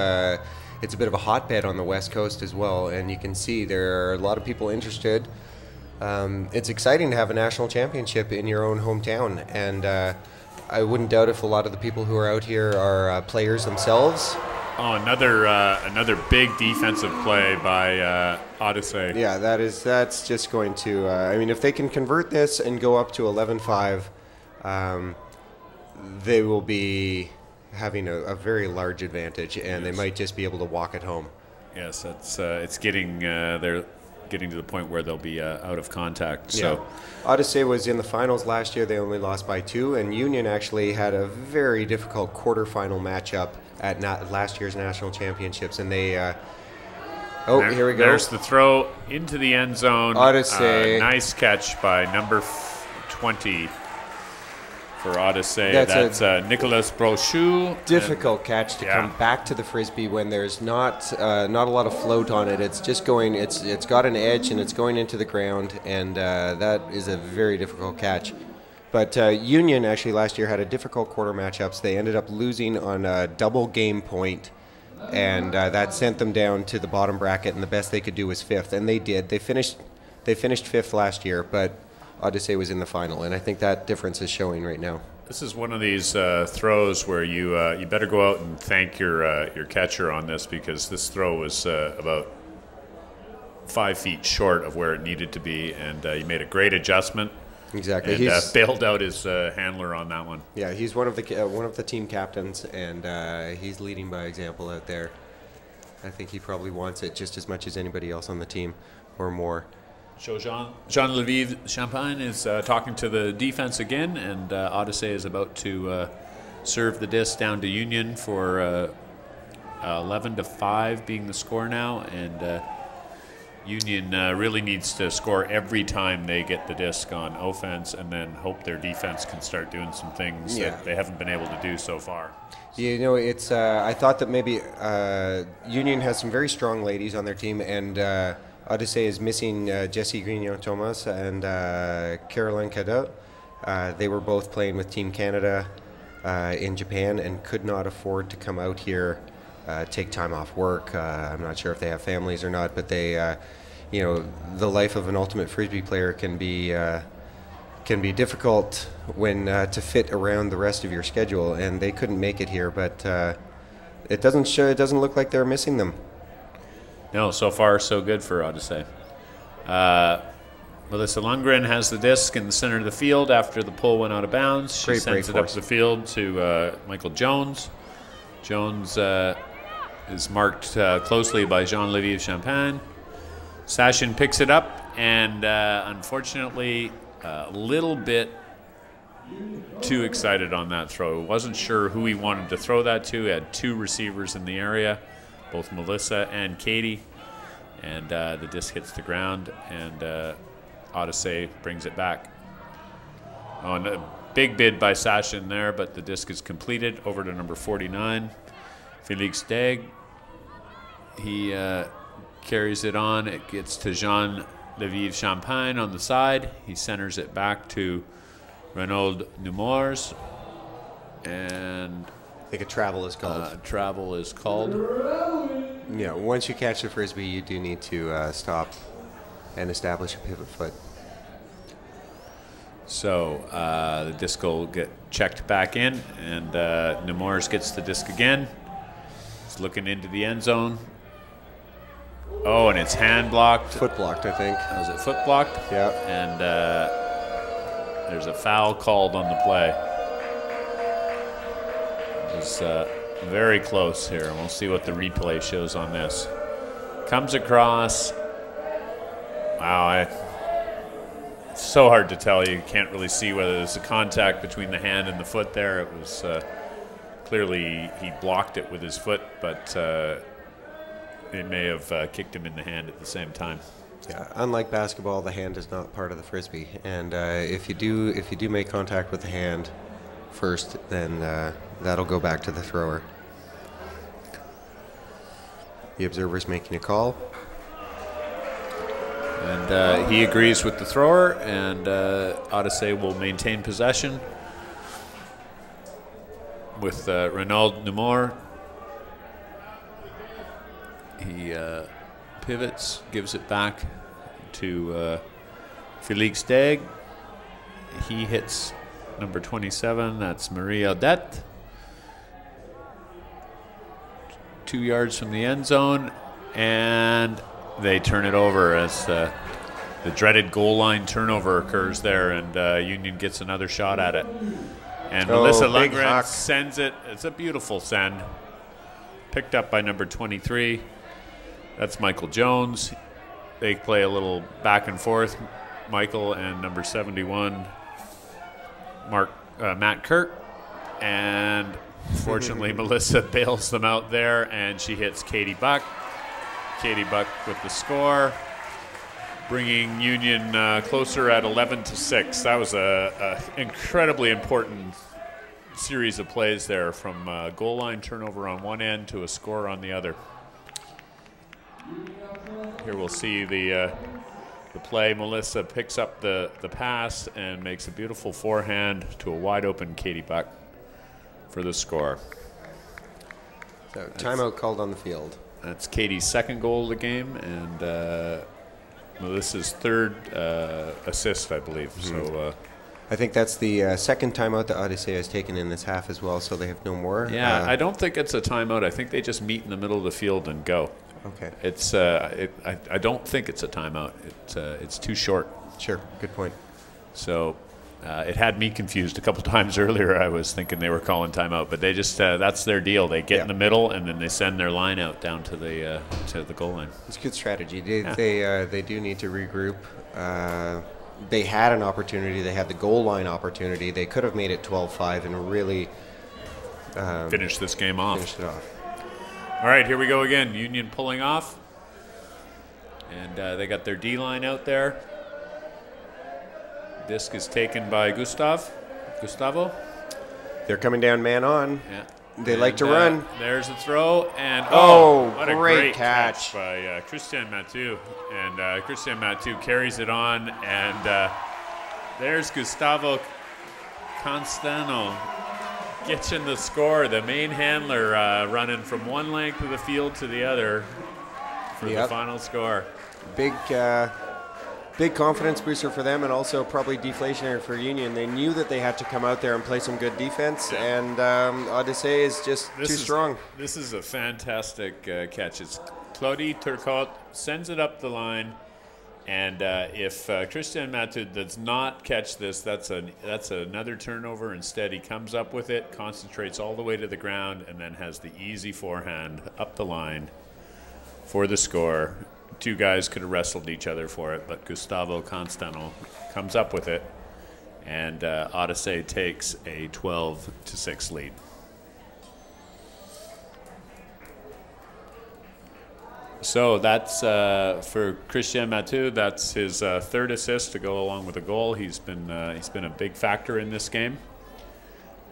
it's a bit of a hotbed on the West Coast as well, and you can see there are a lot of people interested. It's exciting to have a national championship in your own hometown, and I wouldn't doubt if a lot of the people who are out here are players themselves. Oh, another big defensive play by Odyssey. Yeah, that's just going to. If they can convert this and go up to 11-5, they will be having a very large advantage, and they might just be able to walk it home. Yes, it's getting. They're getting to the point where they'll be out of contact. So, Odyssée was in the finals last year. They only lost by 2, and Union actually had a very difficult quarterfinal matchup at last year's national championships, and they. Here we go. There's the throw into the end zone. Odyssée. Nice catch by number 20 for Odyssée. That's Nicolas Brochu. Difficult catch to come back to the Frisbee when there's not a lot of float on it. It's just going. It's got an edge and it's going into the ground, and that is a very difficult catch. But Union actually last year had a difficult quarter matchups. They ended up losing on a double game point, and that sent them down to the bottom bracket. And the best they could do was 5th, and they did. They finished 5th last year, but Odyssée was in the final, and I think that difference is showing right now. This is one of these throws where you better go out and thank your catcher on this, because this throw was about 5 feet short of where it needed to be, and he made a great adjustment. Exactly, and bailed out his handler on that one. Yeah, he's one of the team captains, and he's leading by example out there. I think he probably wants it just as much as anybody else on the team, or more. So Jean Lviv Champagne is talking to the defense again, and Odyssée is about to serve the disc down to Union for 11-5 being the score now, and Union really needs to score every time they get the disc on offense, and then hope their defense can start doing some things that they haven't been able to do so far. You know, it's I thought that maybe Union has some very strong ladies on their team, and Odyssée is missing Jessie Grignon-Thomas and Caroline Cadot. They were both playing with Team Canada in Japan and could not afford to come out here, take time off work. I'm not sure if they have families or not, but they, the life of an ultimate Frisbee player can be difficult when to fit around the rest of your schedule, and they couldn't make it here. But it doesn't look like they're missing them. No, so far so good for Odyssée. Melissa Lundgren has the disc in the center of the field after the pull went out of bounds. She sends it up the field to Michael Jones. Jones is marked closely by Jean Lviv Champagne. Sachin picks it up, and unfortunately a little bit too excited on that throw. Wasn't sure who he wanted to throw that to. He had 2 receivers in the area, both Melissa and Katie, and the disc hits the ground, and Odyssée brings it back. On a big bid by Sachin there, but the disc is completed. Over to number 49, Félix Daigle. He carries it on. It gets to Jean Lviv Champagne on the side. He centers it back to Renaud Nemours, and I think a travel is called. Travel is called. Yeah, once you catch the Frisbee, you do need to stop and establish a pivot foot. So the disc will get checked back in, and Nemours gets the disc again. He's looking into the end zone. Oh, and it's hand blocked. Foot blocked, I think. Was it foot blocked? Yeah. And there's a foul called on the play. It was very close here, and we'll see what the replay shows on this. Comes across. Wow, it's so hard to tell. You can't really see whether there's a contact between the hand and the foot there. It was clearly he blocked it with his foot, but it may have kicked him in the hand at the same time. Yeah, unlike basketball, the hand is not part of the Frisbee, and if you do make contact with the hand first, then that'll go back to the thrower. The observer's making a call. And he agrees with the thrower, and Odyssée will maintain possession with Renaud Nemours. He pivots, gives it back to Félix Daigle. He hits number 27, that's Marie Audette. 2 yards from the end zone, and they turn it over as the dreaded goal line turnover occurs there, and Union gets another shot at it. And Melissa Lundgren sends it. It's a beautiful send. Picked up by number 23. That's Michael Jones. they play a little back and forth. Michael and number 71, Matt Kirk, and fortunately Melissa bails them out there, and she hits Katie Buck. Katie Buck with the score, bringing Union closer at 11-6. That was a incredibly important series of plays there, from goal line turnover on one end to a score on the other. Here we'll see the play. Melissa picks up the pass and makes a beautiful forehand to a wide open Katie Buck for the score. So timeout called on the field. That's Katie's second goal of the game, and Melissa's third assist, I believe. So I think that's the second timeout that Odyssée has taken in this half as well, so they have no more. yeah, I don't think it's a timeout. I think they just meet in the middle of the field and go. Okay. It's I don't think it's a timeout. It's too short. Sure. Good point. So it had me confused a couple times earlier. I was thinking they were calling timeout, but they just that's their deal. They get in the middle and then they send their line out down to the goal line. It's good strategy. They do need to regroup. They had an opportunity. They had the goal line opportunity. They could have made it 12-5 and really Finish this game off. finished it off. All right, here we go again. Union pulling off. And they got their D-line out there. Disc is taken by Gustavo. They're coming down man on. Yeah. They like to run. There's a throw, and what a great catch by Christian Mathieu. And Christian Mathieu carries it on, and there's Gustavo Constano getting the score. The main handler running from one length of the field to the other for the final score. Big confidence booster for them, and also probably deflationary for Union. They knew that they had to come out there and play some good defense, and Odyssée is just too strong. This is a fantastic catch. It's Claudie Turcotte sends it up the line, and if Christian Mathieu does not catch this, that's another turnover. Instead, he comes up with it, concentrates all the way to the ground, and then has the easy forehand up the line for the score. Two guys could have wrestled each other for it, but Gustavo Constano comes up with it, and Odyssée takes a 12-6 lead. So that's for Christian Mathieu. That's his third assist to go along with a goal. He's been a big factor in this game,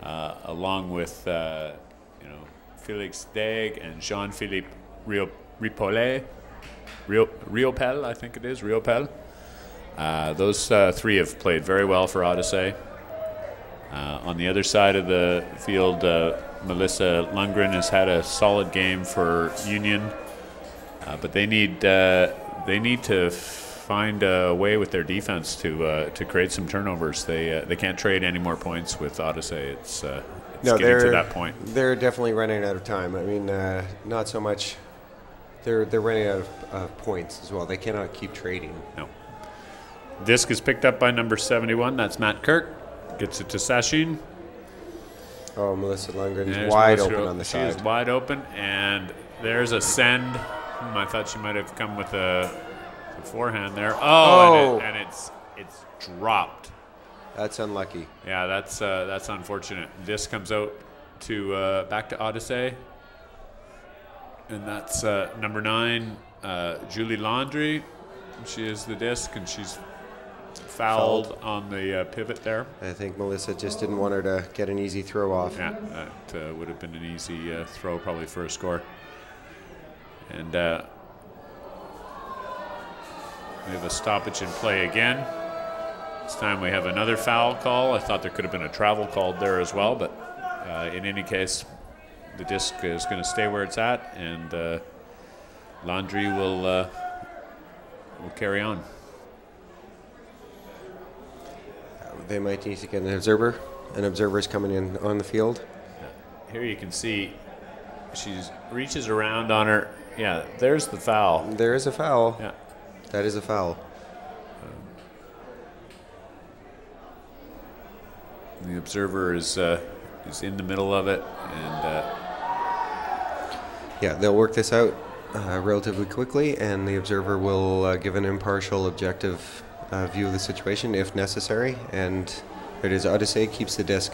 along with Félix Daigle and Jean-Philippe Riopel, I think it is, Riopel. Those three have played very well for Odyssée. On the other side of the field, Melissa Lundgren has had a solid game for Union, but they need to find a way with their defense to create some turnovers. They can't trade any more points with Odyssée. It's getting to that point. They're definitely running out of time. I mean, not so much. They're running out of points as well. They cannot keep trading. No. Disc is picked up by number 71. That's Matt Kirk. Gets it to Sachin. Oh, Melissa Lundgren is wide open on the side. She is wide open, and there's a send. I thought she might have come with a forehand there. And it's dropped. That's unlucky. Yeah, that's unfortunate. Disc comes out to back to Odyssée. And that's number 9, Julie Landry. She is the disc, and she's fouled on the pivot there. I think Melissa just didn't want her to get an easy throw off. Yeah, that would have been an easy throw probably for a score. And we have a stoppage in play again. This time we have another foul call. I thought there could have been a travel called there as well, but in any case, the disc is going to stay where it's at, and Landry will carry on. They might need to get an observer. An observer's coming in on the field. Here you can see she reaches around on her. Yeah, there's the foul. There is a foul. Yeah, that is a foul. The observer is in the middle of it, and yeah, they'll work this out. relatively quickly, and the observer will give an impartial, objective view of the situation if necessary. And there it is. Odyssée keeps the disc.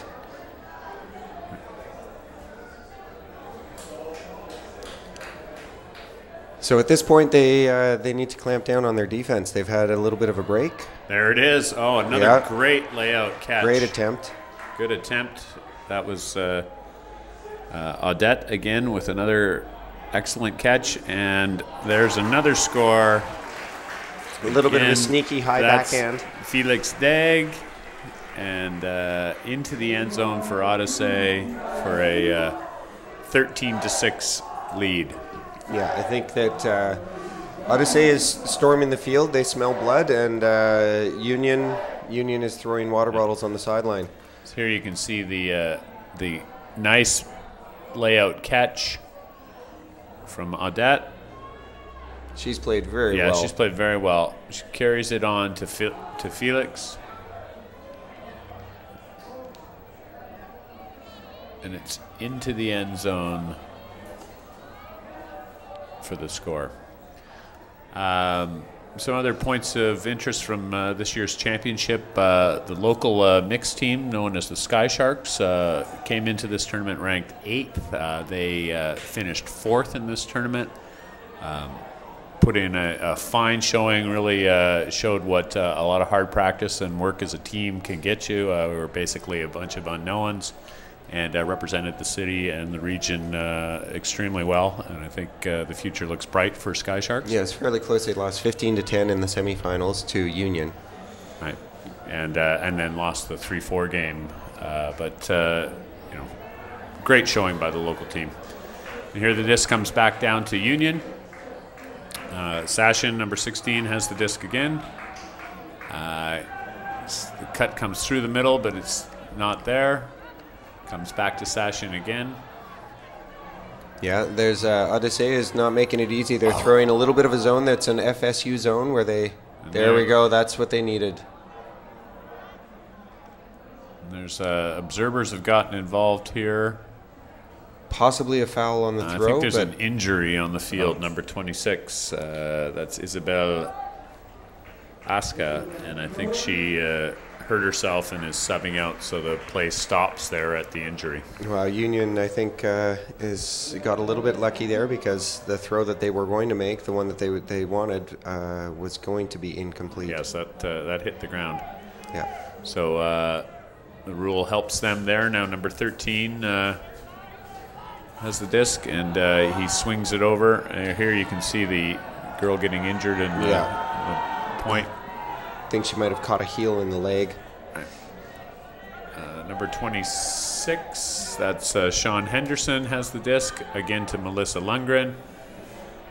So at this point, they need to clamp down on their defense. They've had a little bit of a break. There it is. Oh, another great layout catch. Great attempt. Good attempt. That was Audette again with another excellent catch. And there's another score. A little bit of a sneaky high backhand. Felix Degg. And into the end zone for Odyssée for a 13-6 lead. Yeah, I think that Odyssée is storming the field. They smell blood, and Union is throwing water bottles on the sideline. So here you can see the nice layout catch from Audette. She's played very well. Yeah, she's played very well. She carries it on to Felix. And it's into the end zone for the score. Some other points of interest from this year's championship. The local mixed team, known as the Sky Sharks, came into this tournament ranked 8th. They finished 4th in this tournament. Put in a fine showing, really showed what a lot of hard practice and work as a team can get you. We were basically a bunch of unknowns, and represented the city and the region extremely well. And I think the future looks bright for Sky Sharks. Yeah, it's fairly close. They lost 15-10 in the semifinals to Union. Right, and then lost the 3-4 game. But great showing by the local team. And here the disc comes back down to Union. Sashin, number 16, has the disc again. The cut comes through the middle, but it's not there. Comes back to Sashin again. Yeah, there's Odyssée is not making it easy. They're throwing a little bit of a zone that's an FSU zone where they... There we go. That's what they needed. And there's observers have gotten involved here. Possibly a foul on the throw. I think there's an injury on the field, number 26. That's Isabel Aska, and I think she hurt herself and is subbing out, so the play stops there at the injury. Well, Union, I think, got a little bit lucky there because the throw that they were going to make, the one that they wanted, was going to be incomplete. Yes, that hit the ground. Yeah. So the rule helps them there. Now number 13 has the disc, and he swings it over. Here you can see the girl getting injured in the point. I think she might have caught a heel in the leg. Number 26, that's Sean Henderson, has the disc, again to Melissa Lundgren.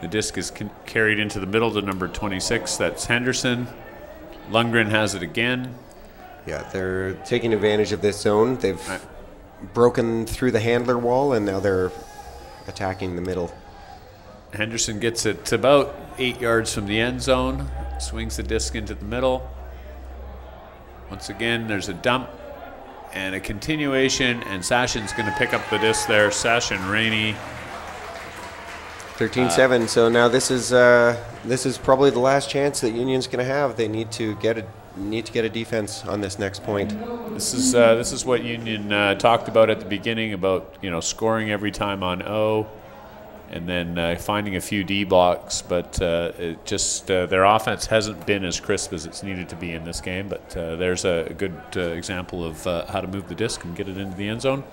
The disc is carried into the middle to number 26, that's Henderson. Lundgren has it again. Yeah, they're taking advantage of this zone. They've broken through the handler wall, and now they're attacking the middle. Henderson gets it to about 8 yards from the end zone, swings the disc into the middle. Once again, there's a dump and a continuation, and Sashin's going to pick up the disc there. Sashin Rainey. 13-7. So now this is probably the last chance that Union's going to have. They need to get a defense on this next point. This is what Union talked about at the beginning, about scoring every time on O, and then finding a few D blocks. But it just their offense hasn't been as crisp as it's needed to be in this game. But there's a good example of how to move the disc and get it into the end zone.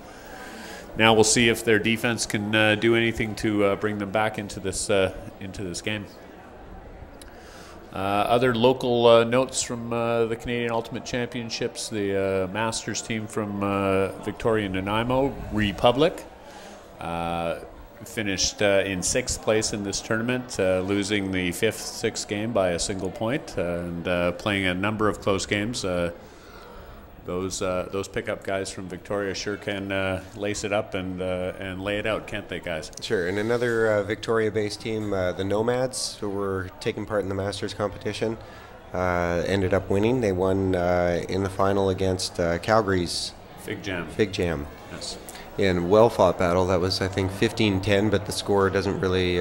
Now we'll see if their defense can do anything to bring them back into this game. Other local notes from the Canadian Ultimate Championships: the Masters team from Victoria and Nanaimo, Republic, finished in 6th place in this tournament, losing the 5th-6th game by a single point, and playing a number of close games. Those pickup guys from Victoria sure can lace it up and lay it out, can't they, guys? Sure. And another Victoria-based team, the Nomads, who were taking part in the Masters competition, ended up winning. They won in the final against Calgary's Fig Jam. Yes. In well-fought battle. That was, I think, 15-10, but the score doesn't really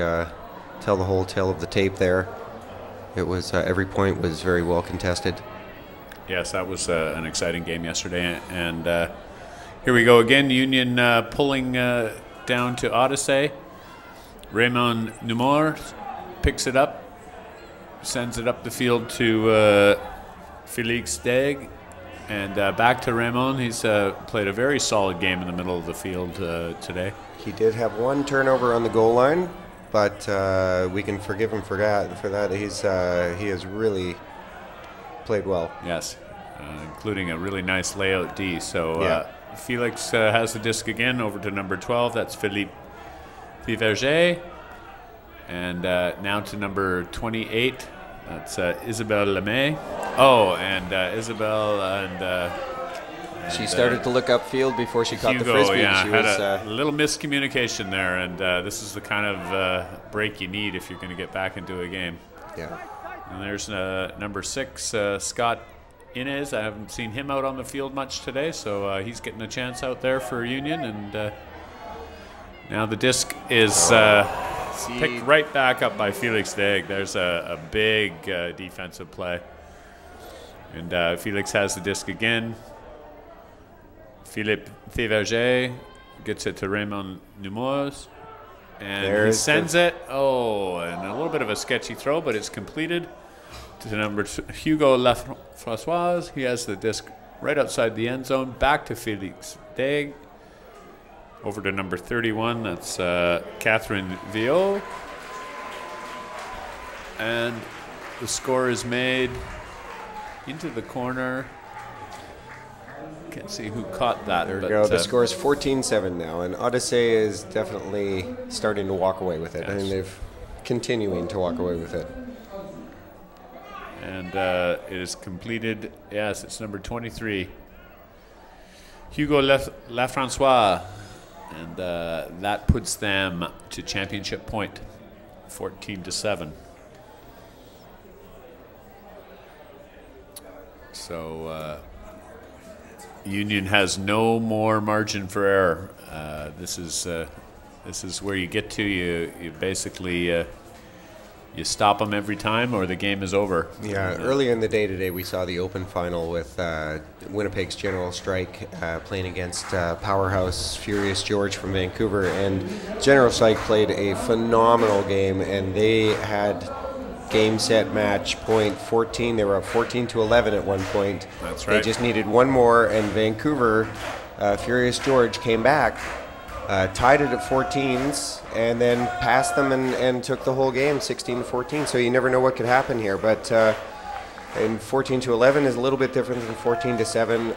tell the whole tale of the tape there. It was every point was very well contested. Yes, that was an exciting game yesterday. And here we go again. Union pulling down to Odyssée. Raymond Numor picks it up, sends it up the field to Felix Daigle. And back to Raymond. He's played a very solid game in the middle of the field today. He did have one turnover on the goal line, but we can forgive him for that. He has really played well. Yes, including a really nice layout D. So Felix has the disc again over to number 12. That's Philippe Fiverger. And now to number 28. That's Isabelle Lemay. Oh, and Isabelle and she started to look upfield before she caught Hugo, the Frisbee. Yeah, she had was, a little miscommunication there, and this is the kind of break you need if you're going to get back into a game. Yeah. And there's number 6, Scott Inez. I haven't seen him out on the field much today, so he's getting a chance out there for Union. And now the disc is picked right back up by Felix Daigle. There's a big defensive play. And Felix has the disc again. Philippe Fiverger gets it to Raymond Numor. And he sends it. Oh, and a little bit of a sketchy throw, but it's completed to number Hugo Lafrancois. He has the disc right outside the end zone. Back to Felix Daigle. Over to number 31. That's Catherine Viau. And the score is made into the corner. Can't see who caught that. There we go. The score is 14-7 now, and Odyssée is definitely starting to walk away with it. Yes. I mean, they've continuing to walk away with it. And it is completed. Yes, it's number 23. Hugo Lafrancois. And that puts them to championship point, 14-7. So Union has no more margin for error. This is where you get to. You basically you stop them every time, or the game is over. Yeah. Earlier in the day today, we saw the open final with Winnipeg's General Strike playing against powerhouse Furious George from Vancouver, and General Strike played a phenomenal game, and they had game, set, match, point 14. They were up 14-11 at one point. That's right. They just needed one more, and Vancouver, Furious George came back, tied it at 14s, and then passed them and took the whole game, 16-14. So you never know what could happen here. But and 14-11 is a little bit different than 14-7.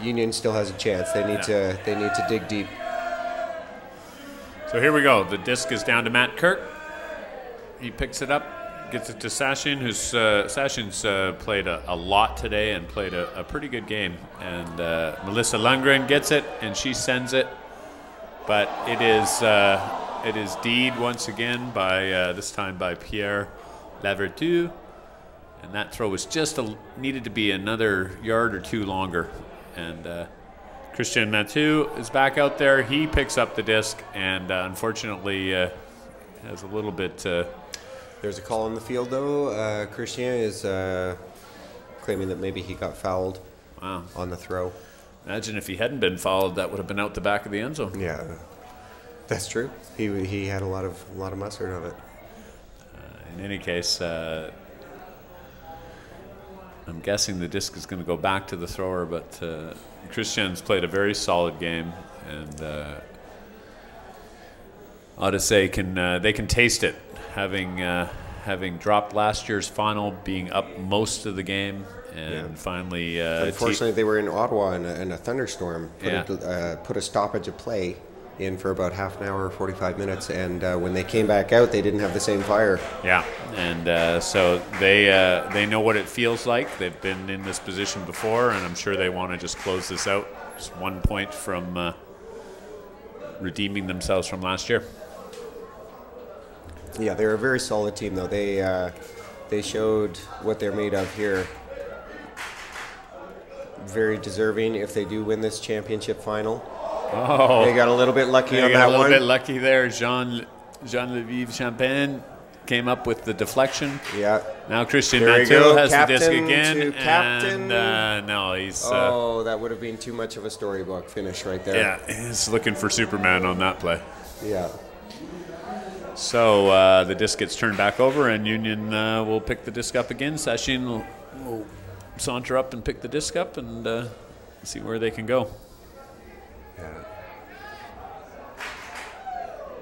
Union still has a chance. They need to dig deep. So here we go. The disc is down to Matt Kirk. He picks it up, gets it to Sachin, who's Sachin's played a lot today and played a pretty good game. And Melissa Lundgren gets it, and she sends it. But it is D'd once again by this time by Pierre Lavertu, and that throw was just needed to be another yard or two longer. And Christian Mathieu is back out there. He picks up the disc, and unfortunately has a little bit. There's a call on the field, though. Christian is claiming that maybe he got fouled on the throw. Imagine if he hadn't been fouled, that would have been out the back of the end zone. Yeah, that's true. He had a lot of mustard on it. In any case, I'm guessing the disc is going to go back to the thrower, but Christian's played a very solid game, and Odyssée can taste it, having dropped last year's final, being up most of the game, and finally. Unfortunately, they were in Ottawa in a thunderstorm. Put a stoppage of play in for about half an hour or 45 minutes, and when they came back out, they didn't have the same fire. Yeah, and so they know what it feels like. They've been in this position before, and I'm sure they want to just close this out. Just 1 point from redeeming themselves from last year. Yeah, they're a very solid team, though. They showed what they're made of here. Very deserving if they do win this championship final. Oh, they got a little bit lucky on that one. A little bit lucky there. Jean Jean-Levive Champagne came up with the deflection. Yeah. Now Christian There we Mathieu go. has Captain the disc again. to captain. And, no, he's... Oh, that would have been too much of a storybook finish right there. yeah, he's looking for Superman on that play. Yeah. So the disc gets turned back over, and Union will pick the disc up again. Sachin will saunter up and pick the disc up and see where they can go.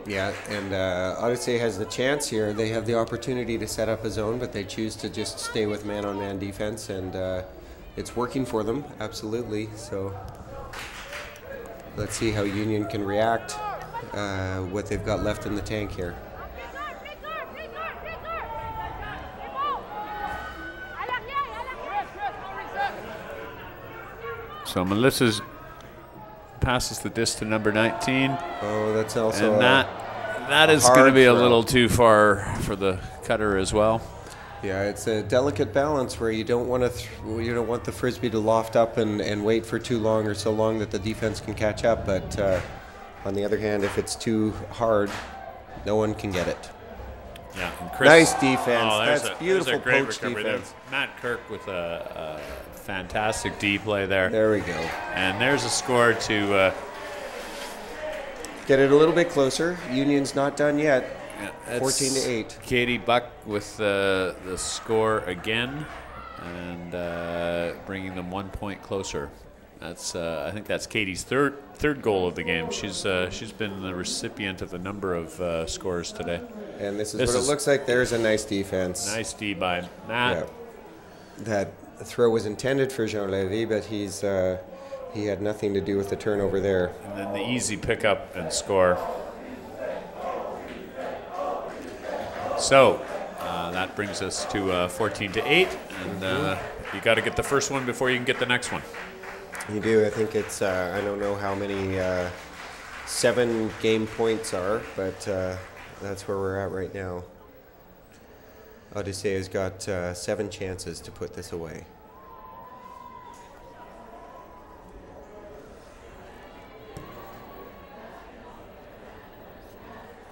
Yeah, and Odyssée has the chance here. They have the opportunity to set up a zone, but they choose to just stay with man-on-man defense, and it's working for them, absolutely. So let's see how Union can react, what they've got left in the tank here. So Melissa's passes the disc to number 19. Oh, that's also and that is going to be a little too far for the cutter as well. Yeah, it's a delicate balance where you don't want you don't want the frisbee to loft up and wait for too long or so long that the defense can catch up. But on the other hand, if it's too hard, no one can get it. Yeah, and Chris, nice defense. Oh, That's beautiful there's a great poach recovery defense. there. Matt Kirk with a fantastic D play there. There we go. And there's a score to get it a little bit closer. Union's not done yet. Yeah, 14-8. Katie Buck with the score again, and bringing them 1 point closer. That's I think that's Katie's third goal of the game. She's been the recipient of a number of scores today. And this is what it looks like. There's a nice defense. Nice D by Matt. Yeah. That throw was intended for Jean-Lévy, but he had nothing to do with the turnover there. And then the easy pickup and score. So that brings us to 14-8, and you got to get the first one before you can get the next one. You do. I think it's I don't know how many 7 game points are, but that's where we're at right now. Odyssée has got 7 chances to put this away.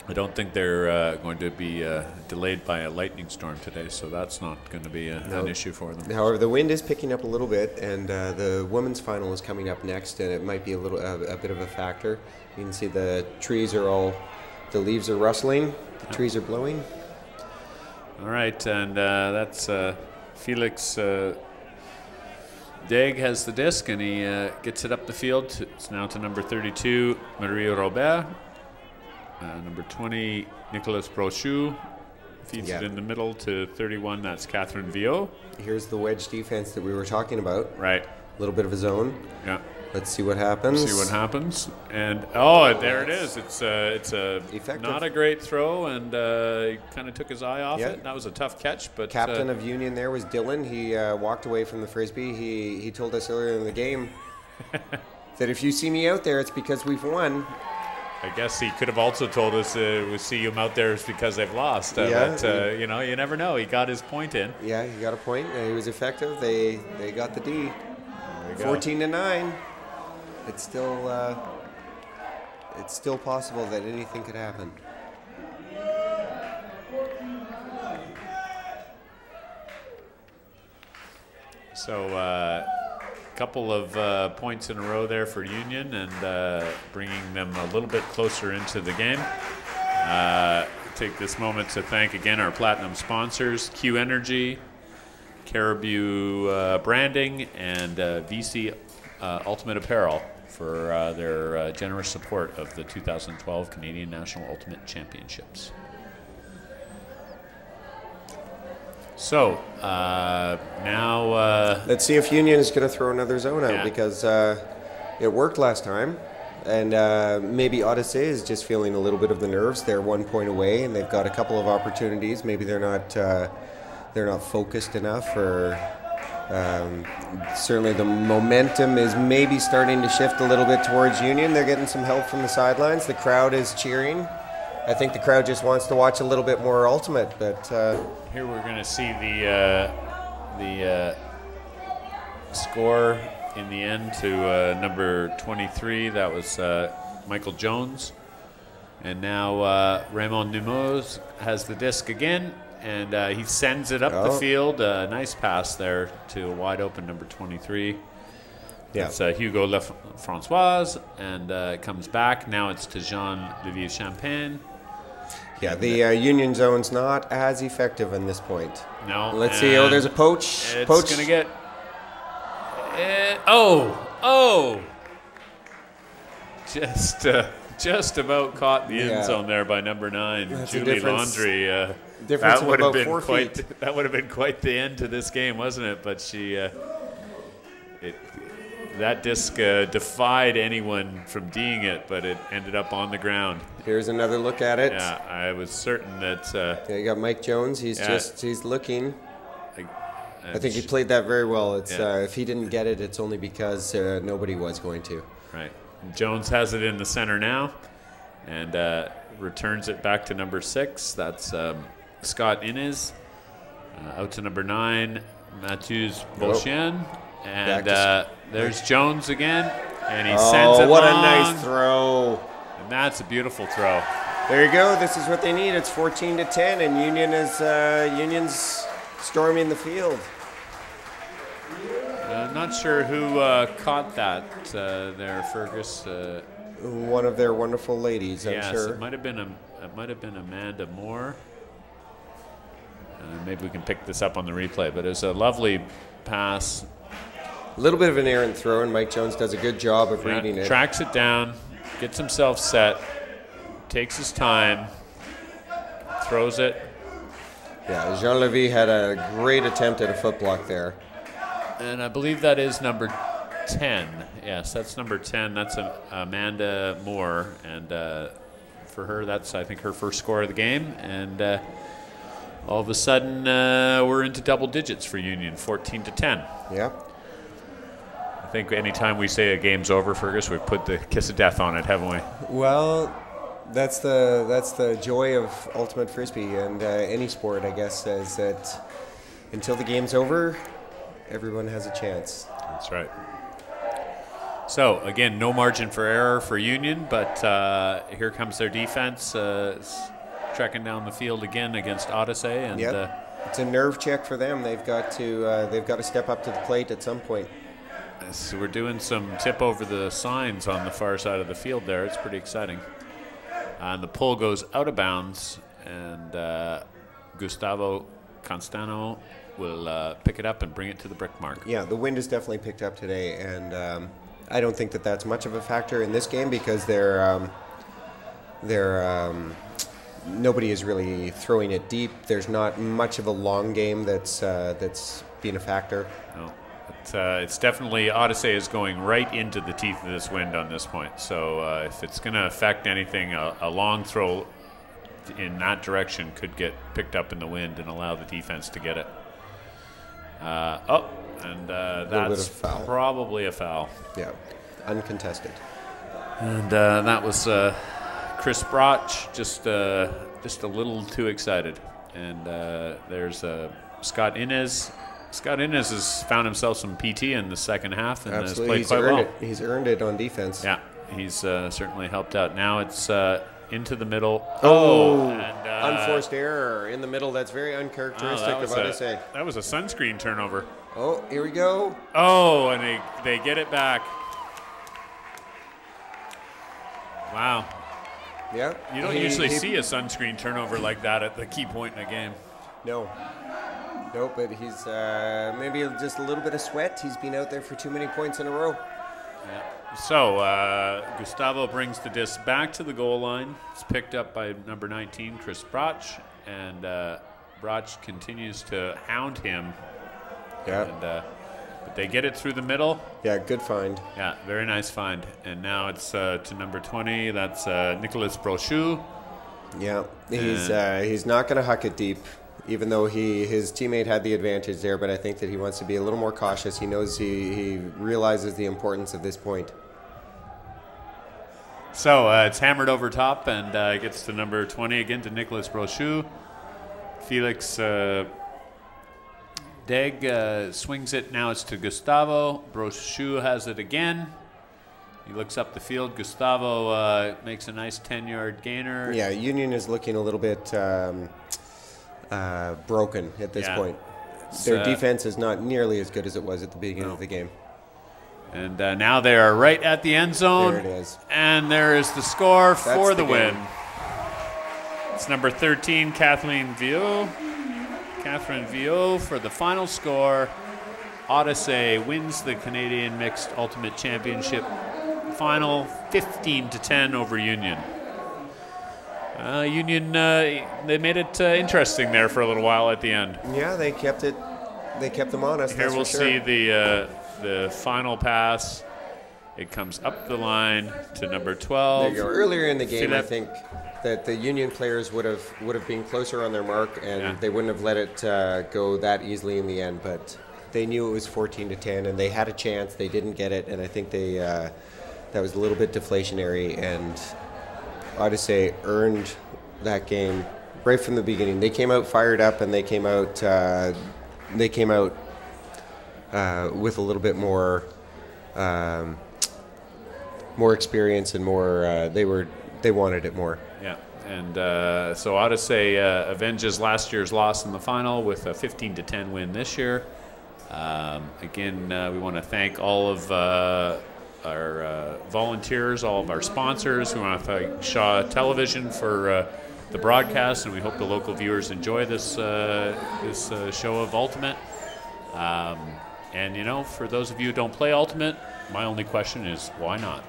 I don't think they're going to be delayed by a lightning storm today, so that's not going to be an issue for them. However, the wind is picking up a little bit, and the women's final is coming up next, and it might be a bit of a factor. You can see the trees are the leaves are rustling, the trees are blowing. All right, and that's Felix Degg has the disc, and he gets it up the field. It's now to number 32, Marie Robert. Number 20, Nicolas Brochu. Feeds it in the middle to 31. That's Catherine Viau. Here's the wedge defense that we were talking about. Right. A little bit of a zone. Yeah. Let's see what happens. And there it is. It's effective. Not a great throw, and he kind of took his eye off it. That was a tough catch, but captain of Union there was Dylan. He walked away from the frisbee. He told us earlier in the game that if you see me out there, it's because we've won. I guess he could have also told us we see him out there is because they've lost. But you never know. He got his point in. Yeah, he got a point. He was effective. They got the D. 14-9. It's still possible that anything could happen. So couple of points in a row there for Union, and bringing them a little bit closer into the game. Take this moment to thank again our platinum sponsors, Q Energy, Caribou Branding, and VC Ultimate Apparel for their generous support of the 2012 Canadian National Ultimate Championships. So now let's see if Union is going to throw another zone out, because it worked last time, and maybe Odyssée is just feeling a little bit of the nerves. They're 1 point away, and they've got a couple of opportunities. Maybe they're not focused enough, or certainly the momentum is maybe starting to shift a little bit towards Union. They're getting some help from the sidelines. The crowd is cheering. I think the crowd just wants to watch a little bit more ultimate, but here we're going to see the score in the end to number 23. That was Michael Jones. And now Raymond Nemours has the disc again, and he sends it up the field. Nice pass there to a wide open number 23. Yeah. It's Hugo Lefrancois, and it comes back. Now it's to Jean Levier Champagne. Yeah, the Union zone's not as effective in this point. No. Let's see. Oh, there's a poach. It's Poach. going to get... Oh! Just about caught the end zone there by number 9, That's Julie Landry. Difference that would of have about been 4 feet. That would have been quite the end to this game, wasn't it? But that disc defied anyone from D'ing it, but it ended up on the ground. Here's another look at it. Yeah, I was certain that. You got Mike Jones. He's looking. I think he played that very well. It's if he didn't get it, it's only because nobody was going to. Right. Jones has it in the center now, and returns it back to number 6. That's Scott Innes. Out to number 9, Matthews Beauchien. And there's Jones again, and he sends it what long. a nice throw. And that's a beautiful throw. There you go. This is what they need. It's 14-10, and Union's storming the field. I'm not sure who caught that there, Fergus. One of their wonderful ladies, I'm sure. It might have been Amanda Moore. Maybe we can pick this up on the replay, but it was a lovely pass. A little bit of an errant throw, and Mike Jones does a good job of reading it. Tracks it down, gets himself set, takes his time, throws it. Yeah, Jean Levy had a great attempt at a foot block there. And I believe that is number 10. Yes, that's number 10. That's Amanda Moore. And for her, that's, I think, her first score of the game. And all of a sudden, we're into double digits for Union, 14-10. Yeah. I think anytime we say a game's over, Fergus, we've put the kiss of death on it, haven't we? Well, that's the joy of ultimate frisbee and any sport, I guess, is that until the game's over, everyone has a chance. That's right. So, again, no margin for error for Union, but here comes their defense. Trekking down the field again against Odyssey. And it's a nerve check for them. They've got to step up to the plate at some point. So we're doing some tip over the signs on the far side of the field there. It's pretty exciting. And the pull goes out of bounds, and Gustavo Constano will pick it up and bring it to the brick mark. Yeah, the wind has definitely picked up today, and I don't think that that's much of a factor in this game because nobody is really throwing it deep. There's not much of a long game that's been a factor. No. It's definitely, Odyssey is going right into the teeth of this wind on this point. So if it's going to affect anything, a long throw in that direction could get picked up in the wind and allow the defense to get it. That's probably a foul. Yeah, uncontested. And that was Chris Broch, just a little too excited. And there's Scott Innes. Scott Innes has found himself some PT in the second half and has played quite well. He's earned it on defense. Yeah, he's certainly helped out. Now it's into the middle. Unforced error in the middle. That's very uncharacteristic of Odyssey. That was a sunscreen turnover. Oh, here we go. Oh, and they get it back. Wow. Yeah. You don't usually see a sunscreen turnover like that at the key point in a game. No, but he's maybe just a little bit of sweat. He's been out there for too many points in a row. Yeah. So Gustavo brings the disc back to the goal line. It's picked up by number 19, Chris Broch, and Broch continues to hound him. Yeah. And, but they get it through the middle. Yeah, good find. Yeah, very nice find. And now it's to number 20. That's Nicolas Brochu. Yeah, he's not going to huck it deep, even though his teammate had the advantage there. But I think that he wants to be a little more cautious. He knows he realizes the importance of this point. So it's hammered over top and gets to number 20 again to Nicolas Brochu. Felix Deg swings it. Now it's to Gustavo. Brochu has it again. He looks up the field. Gustavo makes a nice 10-yard gainer. Yeah, Union is looking a little bit broken at this point. Their defense is not nearly as good as it was at the beginning of the game. And now they are right at the end zone. There it is. And there is the score for the win. game. It's number 13, Catherine Viau. Catherine Viau for the final score. Odyssée wins the Canadian Mixed Ultimate Championship final 15-10 over Union. Union, they made it interesting there for a little while at the end. Yeah, they kept it. They kept them honest. Here we'll see the final pass. It comes up the line to number 12. There you go. Earlier in the game, Philip. I think that the Union players would have been closer on their mark, and they wouldn't have let it go that easily in the end. But they knew it was 14-10, and they had a chance. They didn't get it, and I think they that was a little bit deflationary. And Odyssey earned that game right from the beginning. They came out fired up, and they came out with a little bit more experience and more. They wanted it more. Yeah, and so Odyssey avenges last year's loss in the final with a 15-10 win this year. Again, we want to thank all of our volunteers, all of our sponsors. We want to thank Shaw Television for the broadcast, and we hope the local viewers enjoy this show of Ultimate. And you know, for those of you who don't play Ultimate, my only question is, why not?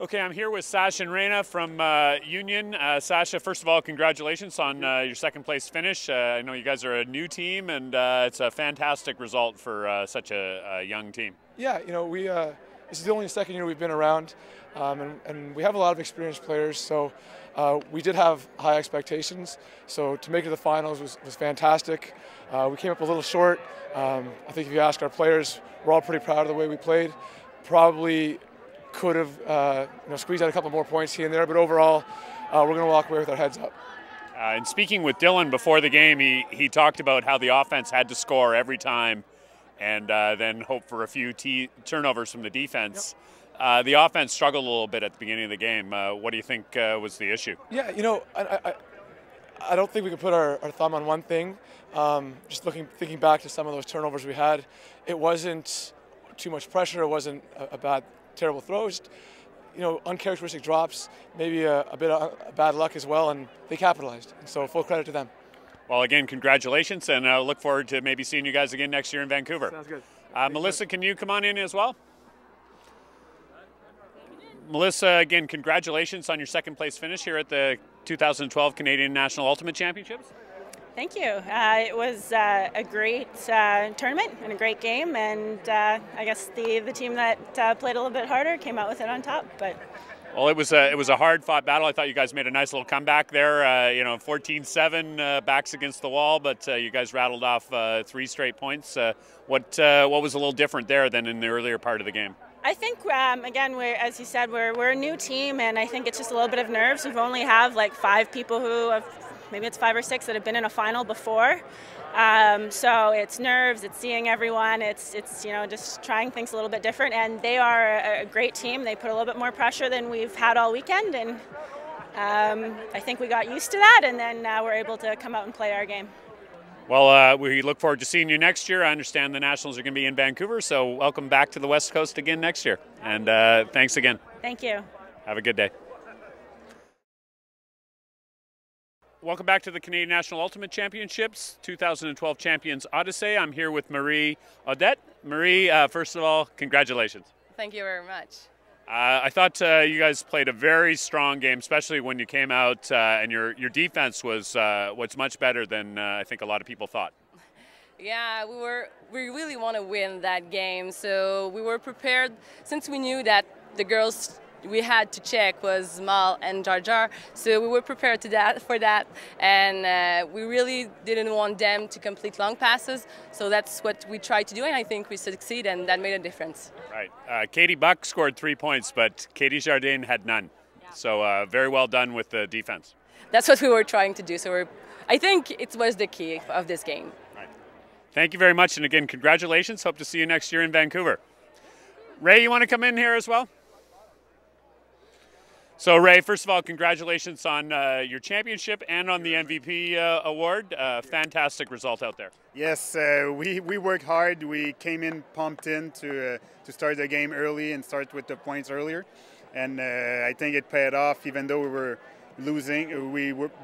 Okay, I'm here with Sasha and Reina from Union. Sasha, first of all, congratulations on your second place finish. I know you guys are a new team, and it's a fantastic result for such a young team. Yeah, you know, this is the only second year we've been around, and we have a lot of experienced players, so we did have high expectations. So to make it to the finals was fantastic. We came up a little short. I think if you ask our players, we're all pretty proud of the way we played. Probably could have squeezed out a couple more points here and there, but overall, we're going to walk away with our heads up. And speaking with Dylan before the game, he talked about how the offense had to score every time and then hope for a few turnovers from the defense. Yep. The offense struggled a little bit at the beginning of the game. What do you think was the issue? Yeah, you know, I don't think we can put our thumb on one thing. Just thinking back to some of those turnovers we had, it wasn't too much pressure. It wasn't a terrible throws, you know, uncharacteristic drops, maybe a bit of bad luck as well, and they capitalized. And so full credit to them. Well, again, congratulations, and I look forward to maybe seeing you guys again next year in Vancouver. Sounds good. Melissa, can you come on in as well? Melissa, again, congratulations on your second place finish here at the 2012 Canadian National Ultimate Championships. Thank you. It was a great tournament and a great game, and I guess the team that played a little bit harder came out with it on top. But well, it was a hard-fought battle. I thought you guys made a nice little comeback there. 14-7, backs against the wall, but you guys rattled off 3 straight points. What was a little different there than in the earlier part of the game? I think, again, as you said, we're a new team, and I think it's just a little bit of nerves. We've only have like 5 people who have. Maybe it's 5 or 6 that have been in a final before. So it's nerves, it's seeing everyone, it's just trying things a little bit different. And they are a great team. They put a little bit more pressure than we've had all weekend, and I think we got used to that, and then we're able to come out and play our game. Well, we look forward to seeing you next year. I understand the Nationals are going to be in Vancouver, so welcome back to the West Coast again next year. And thanks again. Thank you. Have a good day. Welcome back to the Canadian National Ultimate Championships, 2012 champions Odyssey. I'm here with Marie Odette. Marie, first of all, congratulations. Thank you very much. I thought you guys played a very strong game, especially when you came out and your defense was much better than I think a lot of people thought. Yeah, we really want to win that game, so we were prepared since we knew that the girls we had to check was Mal and Jar Jar, so we were prepared for that, and we really didn't want them to complete long passes, so that's what we tried to do, and I think we succeeded, and that made a difference. Right. Katie Buck scored 3 points, but Katie Jardine had none, so very well done with the defense. That's what we were trying to do, so I think it was the key of this game. Right. Thank you very much, and again, congratulations. Hope to see you next year in Vancouver. Ray, you want to come in here as well? So, Ray, first of all, congratulations on your championship and on the MVP award. Fantastic result out there. Yes, we worked hard. We came in pumped in to start the game early and start with the points earlier. And I think it paid off, even though we were losing.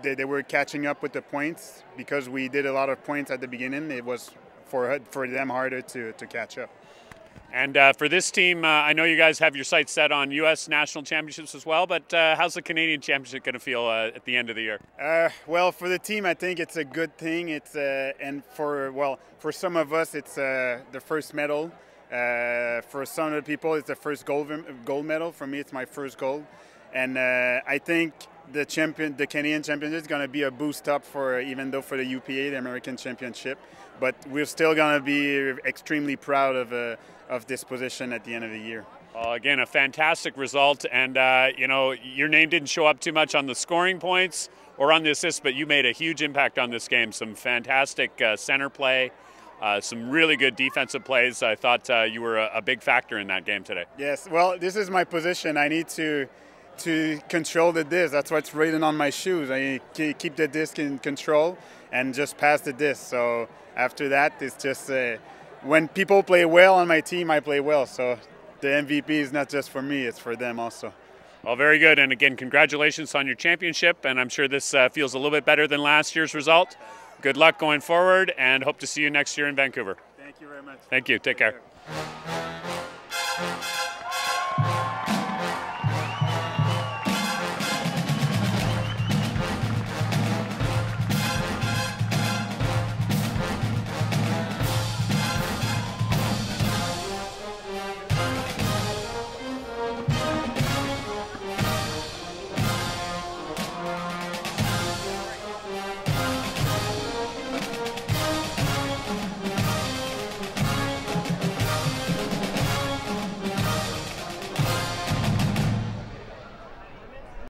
They were catching up with the points because we did a lot of points at the beginning. It was for them harder to catch up. And for this team, I know you guys have your sights set on U.S. national championships as well, but how's the Canadian championship going to feel at the end of the year? Well, for the team, I think it's a good thing. It's and for some of us, it's the first medal. For some of the people, it's the first gold medal. For me, it's my first gold. And I think the Canadian championship is going to be a boost up even though for the UPA, the American Championship. But we're still going to be extremely proud of this position at the end of the year. Again, a fantastic result, and you know, your name didn't show up too much on the scoring points or on the assists, but you made a huge impact on this game. Some fantastic center play, some really good defensive plays. I thought you were a big factor in that game today. Yes, well, this is my position. I need to control the disc. That's what's written on my shoes. I keep the disc in control and just pass the disc. So after that, it's just when people play well on my team, I play well. So the MVP is not just for me, it's for them also. Well, very good. And again, congratulations on your championship. And I'm sure this feels a little bit better than last year's result. Good luck going forward, and hope to see you next year in Vancouver. Thank you very much. Thank you. Take care.